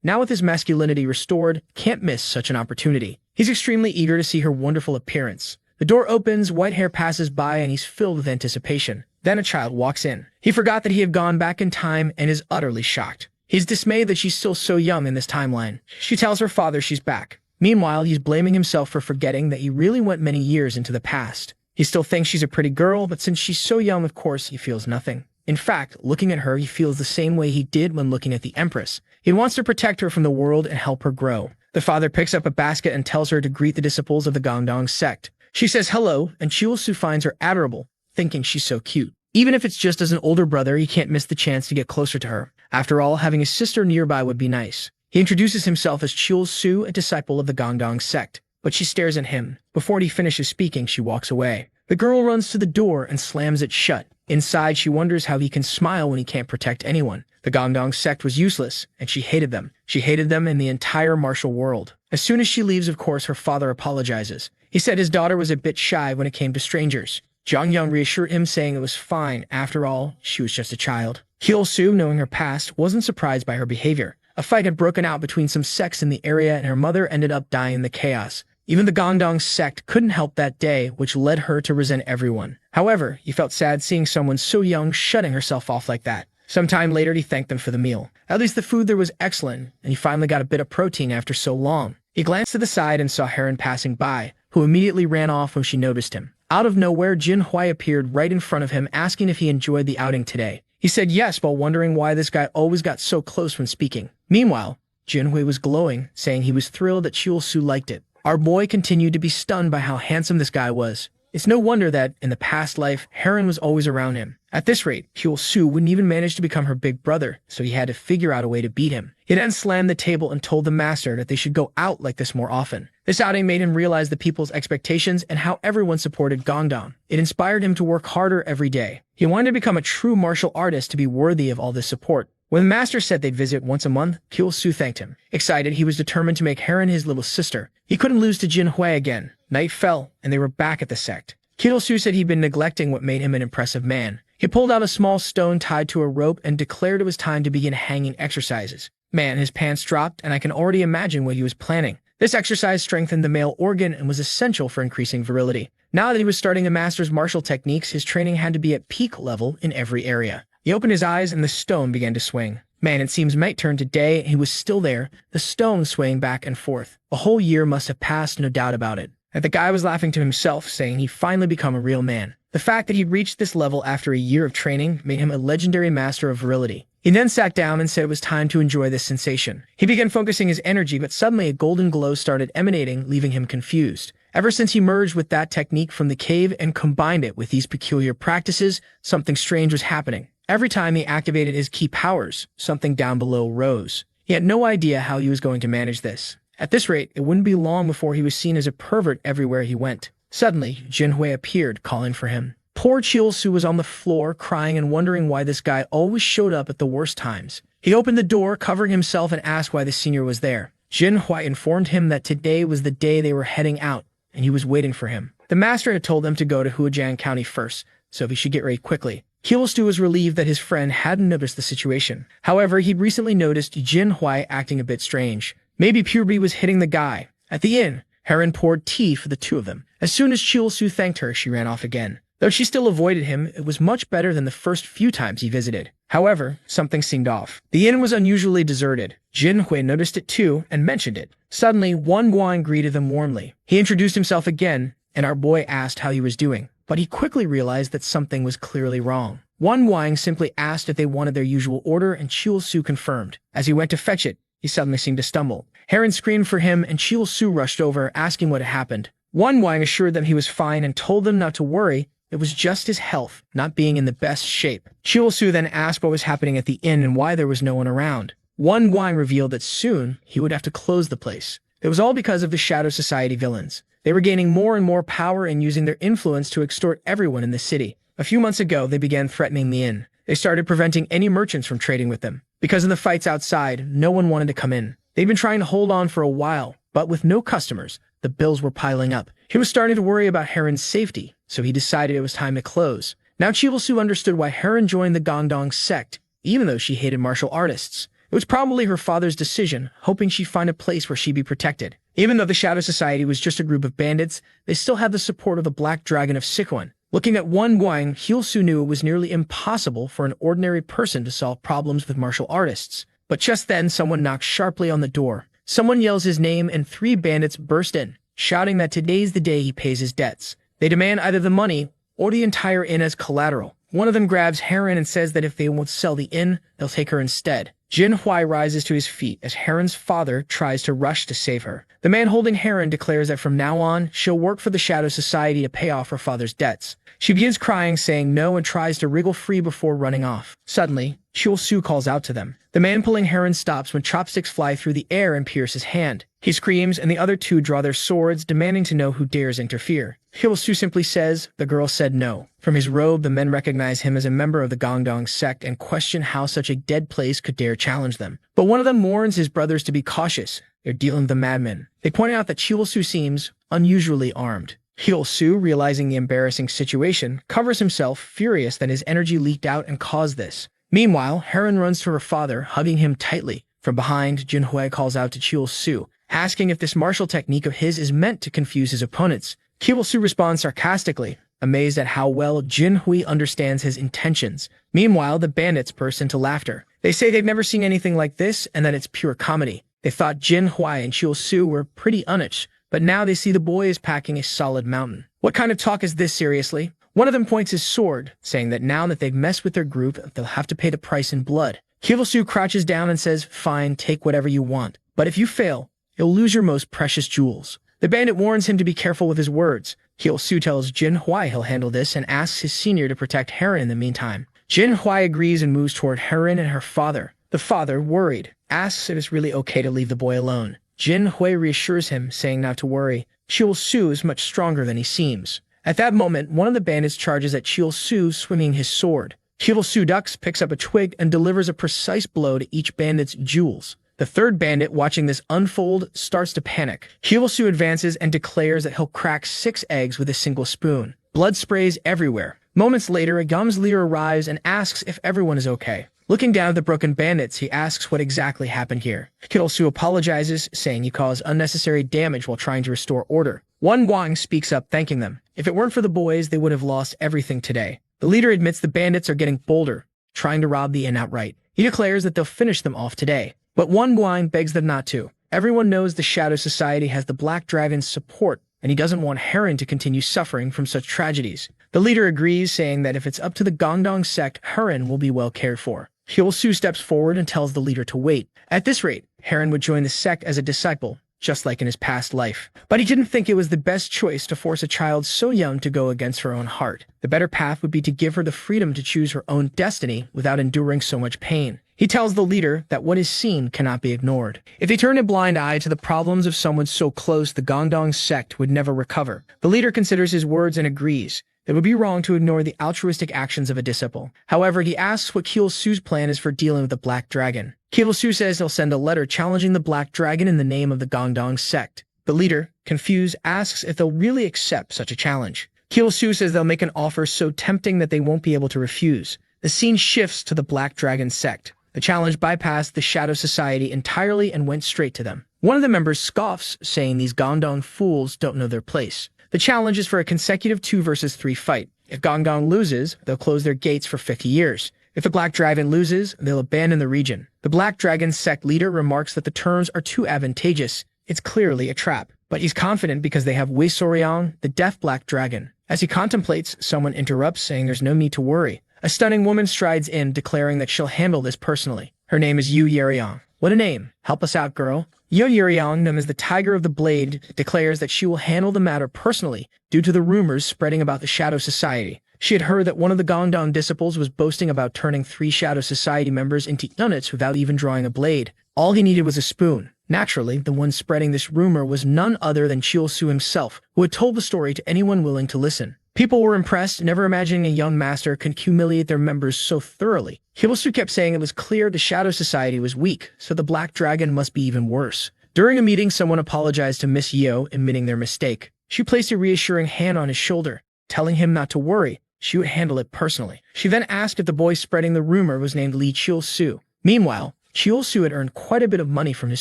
now with his masculinity restored, can't miss such an opportunity. He's extremely eager to see her wonderful appearance. The door opens, white hair passes by, and he's filled with anticipation. Then a child walks in. He forgot that he had gone back in time and is utterly shocked. He's dismayed that she's still so young in this timeline. She tells her father she's back. Meanwhile, he's blaming himself for forgetting that he really went many years into the past. He still thinks she's a pretty girl, but since she's so young, of course, he feels nothing. In fact, looking at her, he feels the same way he did when looking at the Empress. He wants to protect her from the world and help her grow. The father picks up a basket and tells her to greet the disciples of the Gongdong sect. She says hello, and Chiu finds her adorable, thinking she's so cute. Even if it's just as an older brother, he can't miss the chance to get closer to her. After all, having a sister nearby would be nice. He introduces himself as Chiu, a disciple of the Gongdong sect, but she stares at him. Before he finishes speaking, she walks away. The girl runs to the door and slams it shut. Inside, she wonders how he can smile when he can't protect anyone. The Gongdong sect was useless, and she hated them. She hated them in the entire martial world. As soon as she leaves, of course, her father apologizes. He said his daughter was a bit shy when it came to strangers. Zhang Yang reassured him, saying it was fine. After all, she was just a child. Hyo-soo, knowing her past, wasn't surprised by her behavior. A fight had broken out between some sects in the area, and her mother ended up dying in the chaos. Even the Gongdong sect couldn't help that day, which led her to resent everyone. However, he felt sad seeing someone so young shutting herself off like that. Sometime later, he thanked them for the meal. At least the food there was excellent, and he finally got a bit of protein after so long. He glanced to the side and saw Heron passing by, who immediately ran off when she noticed him. Out of nowhere, Jin Hui appeared right in front of him, asking if he enjoyed the outing today. He said yes, while wondering why this guy always got so close when speaking. Meanwhile, Jin Hui was glowing, saying he was thrilled that Chul-Su liked it. Our boy continued to be stunned by how handsome this guy was. It's no wonder that, in the past life, Heron was always around him. At this rate, Chul-Su wouldn't even manage to become her big brother, so he had to figure out a way to beat him. He then slammed the table and told the master that they should go out like this more often. This outing made him realize the people's expectations and how everyone supported Gongdong. It inspired him to work harder every day. He wanted to become a true martial artist to be worthy of all this support. When the master said they'd visit once a month, Chul-Su thanked him. Excited, he was determined to make Heron his little sister. He couldn't lose to Jin Hui again. Night fell, and they were back at the sect. Chul-Su said he'd been neglecting what made him an impressive man. He pulled out a small stone tied to a rope and declared it was time to begin hanging exercises. Man, his pants dropped, and I can already imagine what he was planning. This exercise strengthened the male organ and was essential for increasing virility. Now that he was starting to master martial techniques, his training had to be at peak level in every area. He opened his eyes and the stone began to swing. Man, it seems night turned to day, and he was still there, the stone swaying back and forth. A whole year must have passed, no doubt about it. And the guy was laughing to himself, saying he'd finally become a real man. The fact that he'd reached this level after a year of training made him a legendary master of virility. He then sat down and said it was time to enjoy this sensation. He began focusing his energy, but suddenly a golden glow started emanating, leaving him confused. Ever since he merged with that technique from the cave and combined it with these peculiar practices, something strange was happening. Every time he activated his key powers, something down below rose. He had no idea how he was going to manage this. At this rate, it wouldn't be long before he was seen as a pervert everywhere he went. Suddenly, Jin Hui appeared, calling for him. Poor Chul-Su was on the floor, crying and wondering why this guy always showed up at the worst times. He opened the door, covering himself, and asked why the senior was there. Jin Hui informed him that today was the day they were heading out, and he was waiting for him. The master had told them to go to Huajiang County first, so he should get ready quickly. Chul-Su was relieved that his friend hadn't noticed the situation. However, he'd recently noticed Jin Hui acting a bit strange. Maybe puberty was hitting the guy. At the inn, Heron poured tea for the two of them. As soon as Chul-Su thanked her, she ran off again. Though she still avoided him, it was much better than the first few times he visited. However, something seemed off. The inn was unusually deserted. Jin Hui noticed it too and mentioned it. Suddenly, Wan Guang greeted them warmly. He introduced himself again, and our boy asked how he was doing. But he quickly realized that something was clearly wrong. Wan Guang simply asked if they wanted their usual order, and Chul-Su confirmed. As he went to fetch it, he suddenly seemed to stumble. Heron screamed for him, and Chul-Su rushed over, asking what had happened. Wan Guang assured them he was fine and told them not to worry. It was just his health, not being in the best shape. Chul-Su then asked what was happening at the inn and why there was no one around. Wan Guang revealed that soon he would have to close the place. It was all because of the Shadow Society villains. They were gaining more and more power and using their influence to extort everyone in the city. A few months ago, they began threatening the inn. They started preventing any merchants from trading with them. Because of the fights outside, no one wanted to come in. They'd been trying to hold on for a while, but with no customers, the bills were piling up. He was starting to worry about Heron's safety, so he decided it was time to close. Now Chul-Su understood why Heron joined the Gongdong sect, even though she hated martial artists. It was probably her father's decision, hoping she'd find a place where she'd be protected. Even though the Shadow Society was just a group of bandits, they still had the support of the Black Dragon of Sichuan. Looking at Wan Guang, Chul-Su knew it was nearly impossible for an ordinary person to solve problems with martial artists. But just then, someone knocked sharply on the door. Someone yells his name, and 3 bandits burst in, shouting that today's the day he pays his debts. They demand either the money or the entire inn as collateral. One of them grabs Heron and says that if they won't sell the inn, they'll take her instead. Jin Hui rises to his feet as Heron's father tries to rush to save her. The man holding Heron declares that from now on, she'll work for the Shadow Society to pay off her father's debts. She begins crying, saying no, and tries to wriggle free before running off. Suddenly, Chul-Su calls out to them. The man pulling Heron stops when chopsticks fly through the air and pierce his hand. He screams, and the other 2 draw their swords, demanding to know who dares interfere. Su simply says the girl said no. From his robe, the men recognize him as a member of the Gongdong sect and question how such a dead place could dare challenge them. But one of them warns his brothers to be cautious. They're dealing with the madmen. They point out that Su seems unusually armed. Su, realizing the embarrassing situation, covers himself, furious that his energy leaked out and caused this. Meanwhile, Heron runs to her father, hugging him tightly. From behind, Jinhui calls out to Su, asking if this martial technique of his is meant to confuse his opponents. Su responds sarcastically, amazed at how well Jinhui understands his intentions. Meanwhile, the bandits burst into laughter. They say they've never seen anything like this and that it's pure comedy. They thought Jinhui and Su were pretty unish, but now they see the boy is packing a solid mountain. What kind of talk is this, seriously? One of them points his sword, saying that now that they've messed with their group, they'll have to pay the price in blood. Su crouches down and says, fine, take whatever you want. But if you fail, you'll lose your most precious jewels. The bandit warns him to be careful with his words. Su tells Jinhui he'll handle this and asks his senior to protect Heron in the meantime. Jinhui agrees and moves toward Heron and her father. The father, worried, asks if it's really okay to leave the boy alone. Jinhui reassures him, saying not to worry. Su is much stronger than he seems. At that moment, one of the bandits charges at Su, swinging his sword. Su ducks, picks up a twig, and delivers a precise blow to each bandit's jewels. The third bandit, watching this unfold, starts to panic. Su advances and declares that he'll crack 6 eggs with a single spoon. Blood sprays everywhere. Moments later, a Gum's leader arrives and asks if everyone is okay. Looking down at the broken bandits, he asks what exactly happened here. Su apologizes, saying he caused unnecessary damage while trying to restore order. One Guang speaks up, thanking them. If it weren't for the boys, they would have lost everything today. The leader admits the bandits are getting bolder, trying to rob the inn outright. He declares that they'll finish them off today. But one Guang begs them not to. Everyone knows the Shadow Society has the Black Dragon's support, and he doesn't want Heron to continue suffering from such tragedies. The leader agrees, saying that if it's up to the Gongdong sect, Heron will be well cared for. Su steps forward and tells the leader to wait. At this rate, Heron would join the sect as a disciple, just like in his past life. But he didn't think it was the best choice to force a child so young to go against her own heart. The better path would be to give her the freedom to choose her own destiny without enduring so much pain. He tells the leader that what is seen cannot be ignored. If they turn a blind eye to the problems of someone so close, the Gongdong sect would never recover. The leader considers his words and agrees. It would be wrong to ignore the altruistic actions of a disciple. However, he asks what Su's plan is for dealing with the Black Dragon. Su says he'll send a letter challenging the Black Dragon in the name of the Gongdong sect. The leader, confused, asks if they'll really accept such a challenge. Su says they'll make an offer so tempting that they won't be able to refuse. The scene shifts to the Black Dragon sect. The challenge bypassed the Shadow Society entirely and went straight to them. One of the members scoffs, saying these Gongdong fools don't know their place. The challenge is for a consecutive 2 versus 3 fight. If Gongdong loses, they'll close their gates for 50 years. If the Black Dragon loses, they'll abandon the region. The Black Dragon sect leader remarks that the terms are too advantageous. It's clearly a trap. But he's confident because they have Wei Soriang, the deaf Black Dragon. As he contemplates, someone interrupts, saying there's no need to worry. A stunning woman strides in, declaring that she'll handle this personally. Her name is Yu Yeriang. What a name. Help us out, girl. Yu Yeriang, known as the Tiger of the Blade, declares that she will handle the matter personally due to the rumors spreading about the Shadow Society. She had heard that one of the Gongdong disciples was boasting about turning 3 Shadow Society members into units without even drawing a blade. All he needed was a spoon. Naturally, the one spreading this rumor was none other than Su himself, who had told the story to anyone willing to listen. People were impressed, never imagining a young master could humiliate their members so thoroughly. Su kept saying it was clear the Shadow Society was weak, so the Black Dragon must be even worse. During a meeting, someone apologized to Miss Yo, admitting their mistake. She placed a reassuring hand on his shoulder, telling him not to worry. She would handle it personally. She then asked if the boy spreading the rumor was named Li Su. Meanwhile, Su had earned quite a bit of money from his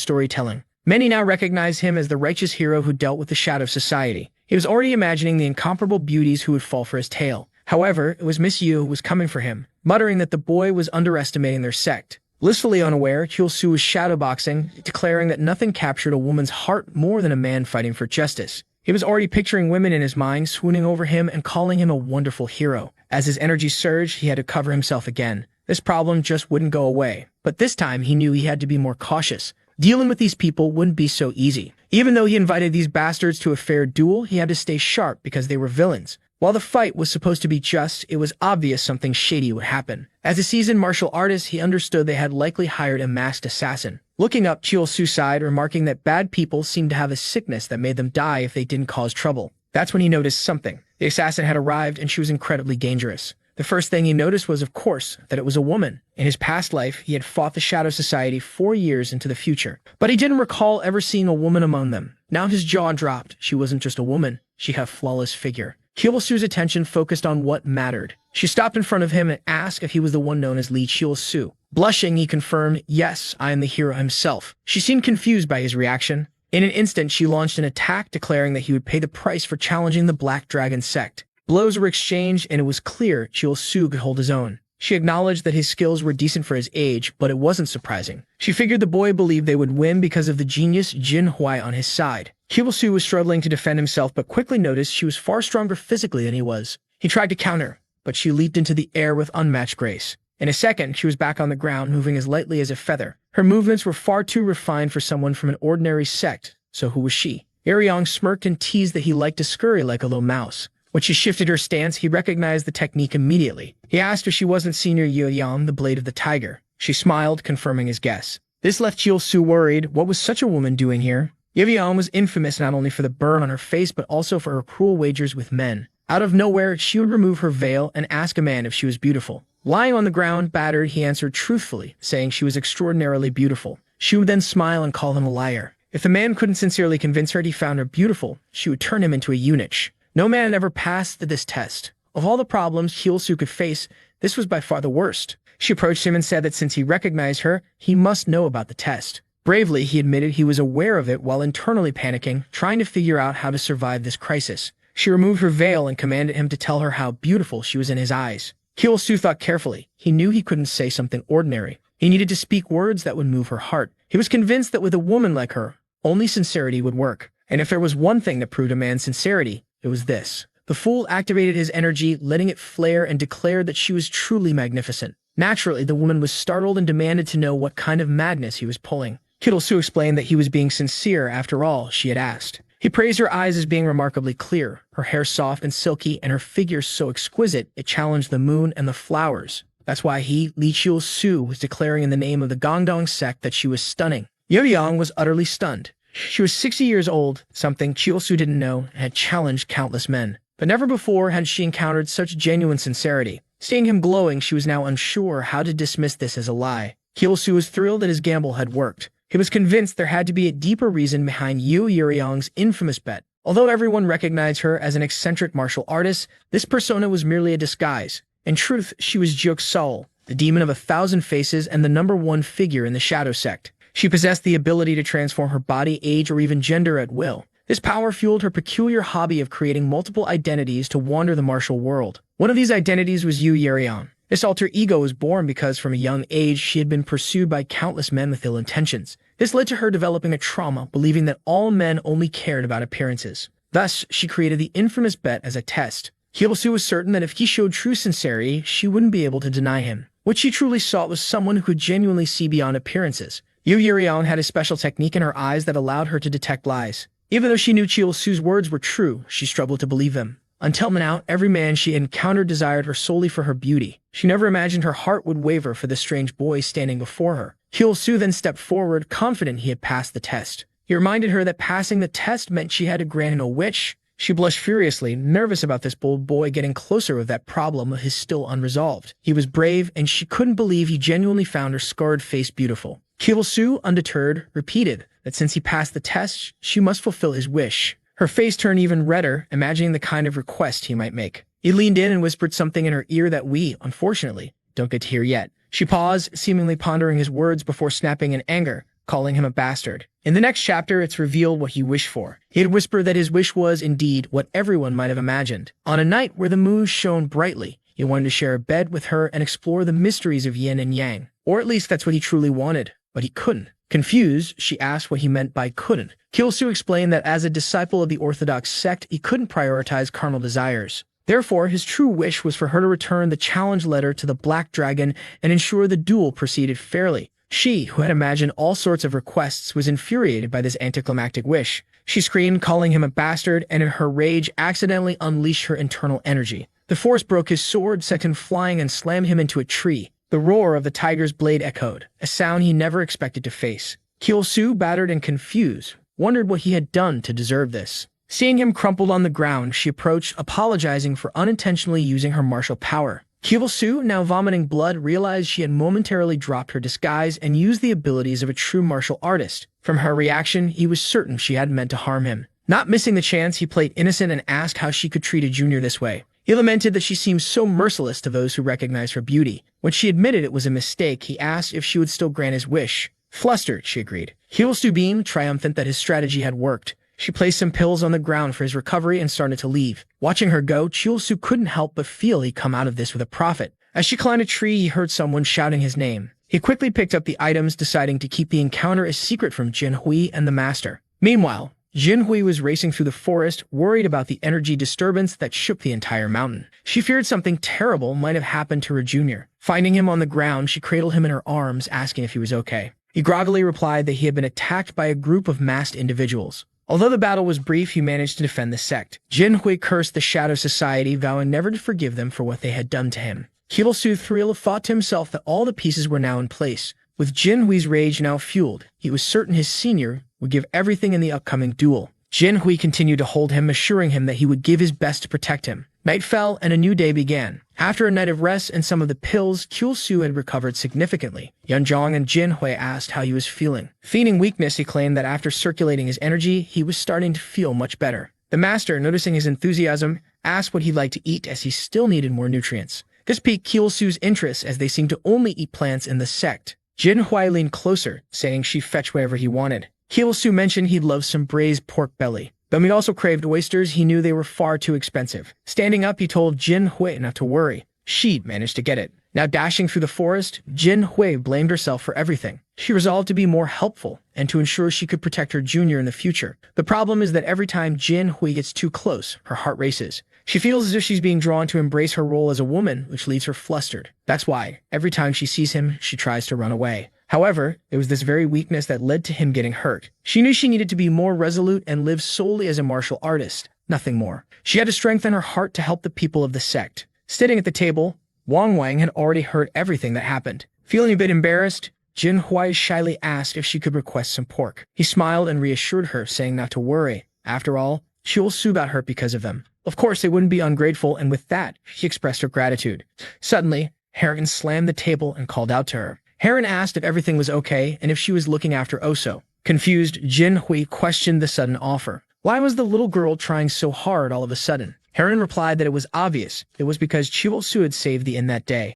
storytelling. Many now recognize him as the righteous hero who dealt with the Shadow Society. He was already imagining the incomparable beauties who would fall for his tale. However, it was Miss Yu who was coming for him, muttering that the boy was underestimating their sect. Blissfully unaware, Su was shadowboxing, declaring that nothing captured a woman's heart more than a man fighting for justice. He was already picturing women in his mind, swooning over him and calling him a wonderful hero. As his energy surged, he had to cover himself again. This problem just wouldn't go away. But this time, he knew he had to be more cautious. Dealing with these people wouldn't be so easy. Even though he invited these bastards to a fair duel, he had to stay sharp because they were villains. While the fight was supposed to be just, it was obvious something shady would happen. As a seasoned martial artist, he understood they had likely hired a masked assassin. Looking up, Su sighed, remarking that bad people seemed to have a sickness that made them die if they didn't cause trouble. That's when he noticed something. The assassin had arrived, and she was incredibly dangerous. The first thing he noticed was, of course, that it was a woman. In his past life, he had fought the Shadow Society 4 years into the future, but he didn't recall ever seeing a woman among them. Now his jaw dropped. She wasn't just a woman. She had a flawless figure. Kiyosu's attention focused on what mattered. She stopped in front of him and asked if he was the one known as Li Kiyosu. Blushing, he confirmed, "Yes, I am the hero himself." She seemed confused by his reaction. In an instant, she launched an attack, declaring that he would pay the price for challenging the Black Dragon sect. Blows were exchanged, and it was clear Kiyosu could hold his own. She acknowledged that his skills were decent for his age, but it wasn't surprising. She figured the boy believed they would win because of the genius Jin Huai on his side. Kiyosu was struggling to defend himself, but quickly noticed she was far stronger physically than he was. He tried to counter, but she leaped into the air with unmatched grace. In a second, she was back on the ground, moving as lightly as a feather. Her movements were far too refined for someone from an ordinary sect, so who was she? Aryong smirked and teased that he liked to scurry like a little mouse. When she shifted her stance, he recognized the technique immediately. He asked if she wasn't Senior Yoyang, the Blade of the Tiger. She smiled, confirming his guess. This left Kiyosu worried. What was such a woman doing here? Yoyang was infamous not only for the burn on her face, but also for her cruel wagers with men. Out of nowhere, she would remove her veil and ask a man if she was beautiful. Lying on the ground, battered, he answered truthfully, saying she was extraordinarily beautiful. She would then smile and call him a liar. If the man couldn't sincerely convince her he found her beautiful, she would turn him into a eunuch. No man ever passed this test. Of all the problems Kiyosu could face, this was by far the worst. She approached him and said that since he recognized her, he must know about the test. Bravely, he admitted he was aware of it while internally panicking, trying to figure out how to survive this crisis. She removed her veil and commanded him to tell her how beautiful she was in his eyes. Kiyosu thought carefully. He knew he couldn't say something ordinary. He needed to speak words that would move her heart. He was convinced that with a woman like her, only sincerity would work. And if there was one thing that proved a man's sincerity, it was this. The fool activated his energy, letting it flare, and declared that she was truly magnificent. Naturally, the woman was startled and demanded to know what kind of madness he was pulling. Kiyosu explained that he was being sincere after all she had asked. He praised her eyes as being remarkably clear, her hair soft and silky, and her figure so exquisite it challenged the moon and the flowers. That's why he, Li Kiyosu, was declaring in the name of the Gongdong sect that she was stunning. Yoyang was utterly stunned. She was 60 years old, something Kiyosu didn't know, and had challenged countless men. But never before had she encountered such genuine sincerity. Seeing him glowing, she was now unsure how to dismiss this as a lie. Kiyosu was thrilled that his gamble had worked. He was convinced there had to be a deeper reason behind Yu Yuryang's infamous bet. Although everyone recognized her as an eccentric martial artist, this persona was merely a disguise. In truth, she was Jiuk Seol, the demon of 1,000 faces and the #1 figure in the Shadow Sect. She possessed the ability to transform her body, age, or even gender at will. This power fueled her peculiar hobby of creating multiple identities to wander the martial world. One of these identities was Yu Yuryang. This alter ego was born because from a young age she had been pursued by countless men with ill intentions. This led to her developing a trauma, believing that all men only cared about appearances. Thus, she created the infamous bet as a test. Kiyosu was certain that if he showed true sincerity, she wouldn't be able to deny him. What she truly sought was someone who could genuinely see beyond appearances. Yu Yuryang had a special technique in her eyes that allowed her to detect lies. Even though she knew Kiyosu's words were true, she struggled to believe them. Until now, every man she encountered desired her solely for her beauty. She never imagined her heart would waver for the strange boy standing before her. Kiyosu then stepped forward, confident he had passed the test. He reminded her that passing the test meant she had to grant him a wish. She blushed furiously, nervous about this bold boy getting closer with that problem of his still unresolved. He was brave, and she couldn't believe he genuinely found her scarred face beautiful. Kiyosu, undeterred, repeated that since he passed the test, she must fulfill his wish. Her face turned even redder, imagining the kind of request he might make. He leaned in and whispered something in her ear that we, unfortunately, don't get to hear yet. She paused, seemingly pondering his words before snapping in anger, calling him a bastard. In the next chapter, it's revealed what he wished for. He had whispered that his wish was, indeed, what everyone might have imagined. On a night where the moon shone brightly, he wanted to share a bed with her and explore the mysteries of yin and yang. Or at least that's what he truly wanted. But he couldn't. Confused, she asked what he meant by couldn't. Kiyosu explained that as a disciple of the Orthodox sect, he couldn't prioritize carnal desires. Therefore, his true wish was for her to return the challenge letter to the Black Dragon and ensure the duel proceeded fairly. She, who had imagined all sorts of requests, was infuriated by this anticlimactic wish. She screamed, calling him a bastard, and in her rage accidentally unleashed her internal energy. The force broke his sword, sent him flying, and slammed him into a tree. The roar of the tiger's blade echoed, a sound he never expected to face. Kiyosu, battered and confused, wondered what he had done to deserve this. Seeing him crumpled on the ground, she approached, apologizing for unintentionally using her martial power. Su, now vomiting blood, realized she had momentarily dropped her disguise and used the abilities of a true martial artist. From her reaction, he was certain she hadn't meant to harm him. Not missing the chance, he played innocent and asked how she could treat a junior this way. He lamented that she seemed so merciless to those who recognized her beauty. When she admitted it was a mistake, he asked if she would still grant his wish. Flustered, she agreed. Su beamed, triumphant that his strategy had worked. She placed some pills on the ground for his recovery and started to leave. Watching her go, Su couldn't help but feel he'd come out of this with a profit. As she climbed a tree, he heard someone shouting his name. He quickly picked up the items, deciding to keep the encounter a secret from Jinhui and the master. Meanwhile, Jinhui was racing through the forest, worried about the energy disturbance that shook the entire mountain. She feared something terrible might have happened to her junior. Finding him on the ground, she cradled him in her arms, asking if he was okay. He groggily replied that he had been attacked by a group of masked individuals. Although the battle was brief, he managed to defend the sect. Jinhui cursed the Shadow Society, vowing never to forgive them for what they had done to him. Su thought to himself that all the pieces were now in place. With Jinhui's rage now fueled, he was certain his senior would give everything in the upcoming duel. Jinhui continued to hold him, assuring him that he would give his best to protect him. Night fell, and a new day began. After a night of rest and some of the pills, Su had recovered significantly. Yanzhong and Jinhui asked how he was feeling. Feigning weakness, he claimed that after circulating his energy, he was starting to feel much better. The master, noticing his enthusiasm, asked what he'd like to eat as he still needed more nutrients. This piqued Su's interest as they seemed to only eat plants in the sect. Jinhui leaned closer, saying she'd fetch whatever he wanted. Su mentioned he'd love some braised pork belly. Though he also craved oysters, he knew they were far too expensive. Standing up, he told Jinhui not to worry. She'd managed to get it. Now dashing through the forest, Jinhui blamed herself for everything. She resolved to be more helpful and to ensure she could protect her junior in the future. The problem is that every time Jinhui gets too close, her heart races. She feels as if she's being drawn to embrace her role as a woman, which leaves her flustered. That's why, every time she sees him, she tries to run away. However, it was this very weakness that led to him getting hurt. She knew she needed to be more resolute and live solely as a martial artist, nothing more. She had to strengthen her heart to help the people of the sect. Sitting at the table, Wang Wang had already heard everything that happened. Feeling a bit embarrassed, Jinhui shyly asked if she could request some pork. He smiled and reassured her, saying not to worry. After all, Su got hurt because of them. Of course, they wouldn't be ungrateful, and with that, she expressed her gratitude. Suddenly, Heron slammed the table and called out to her. Heron asked if everything was okay and if she was looking after Oso. Confused, Jinhui questioned the sudden offer. Why was the little girl trying so hard all of a sudden? Heron replied that it was obvious. It was because Su had saved the inn that day.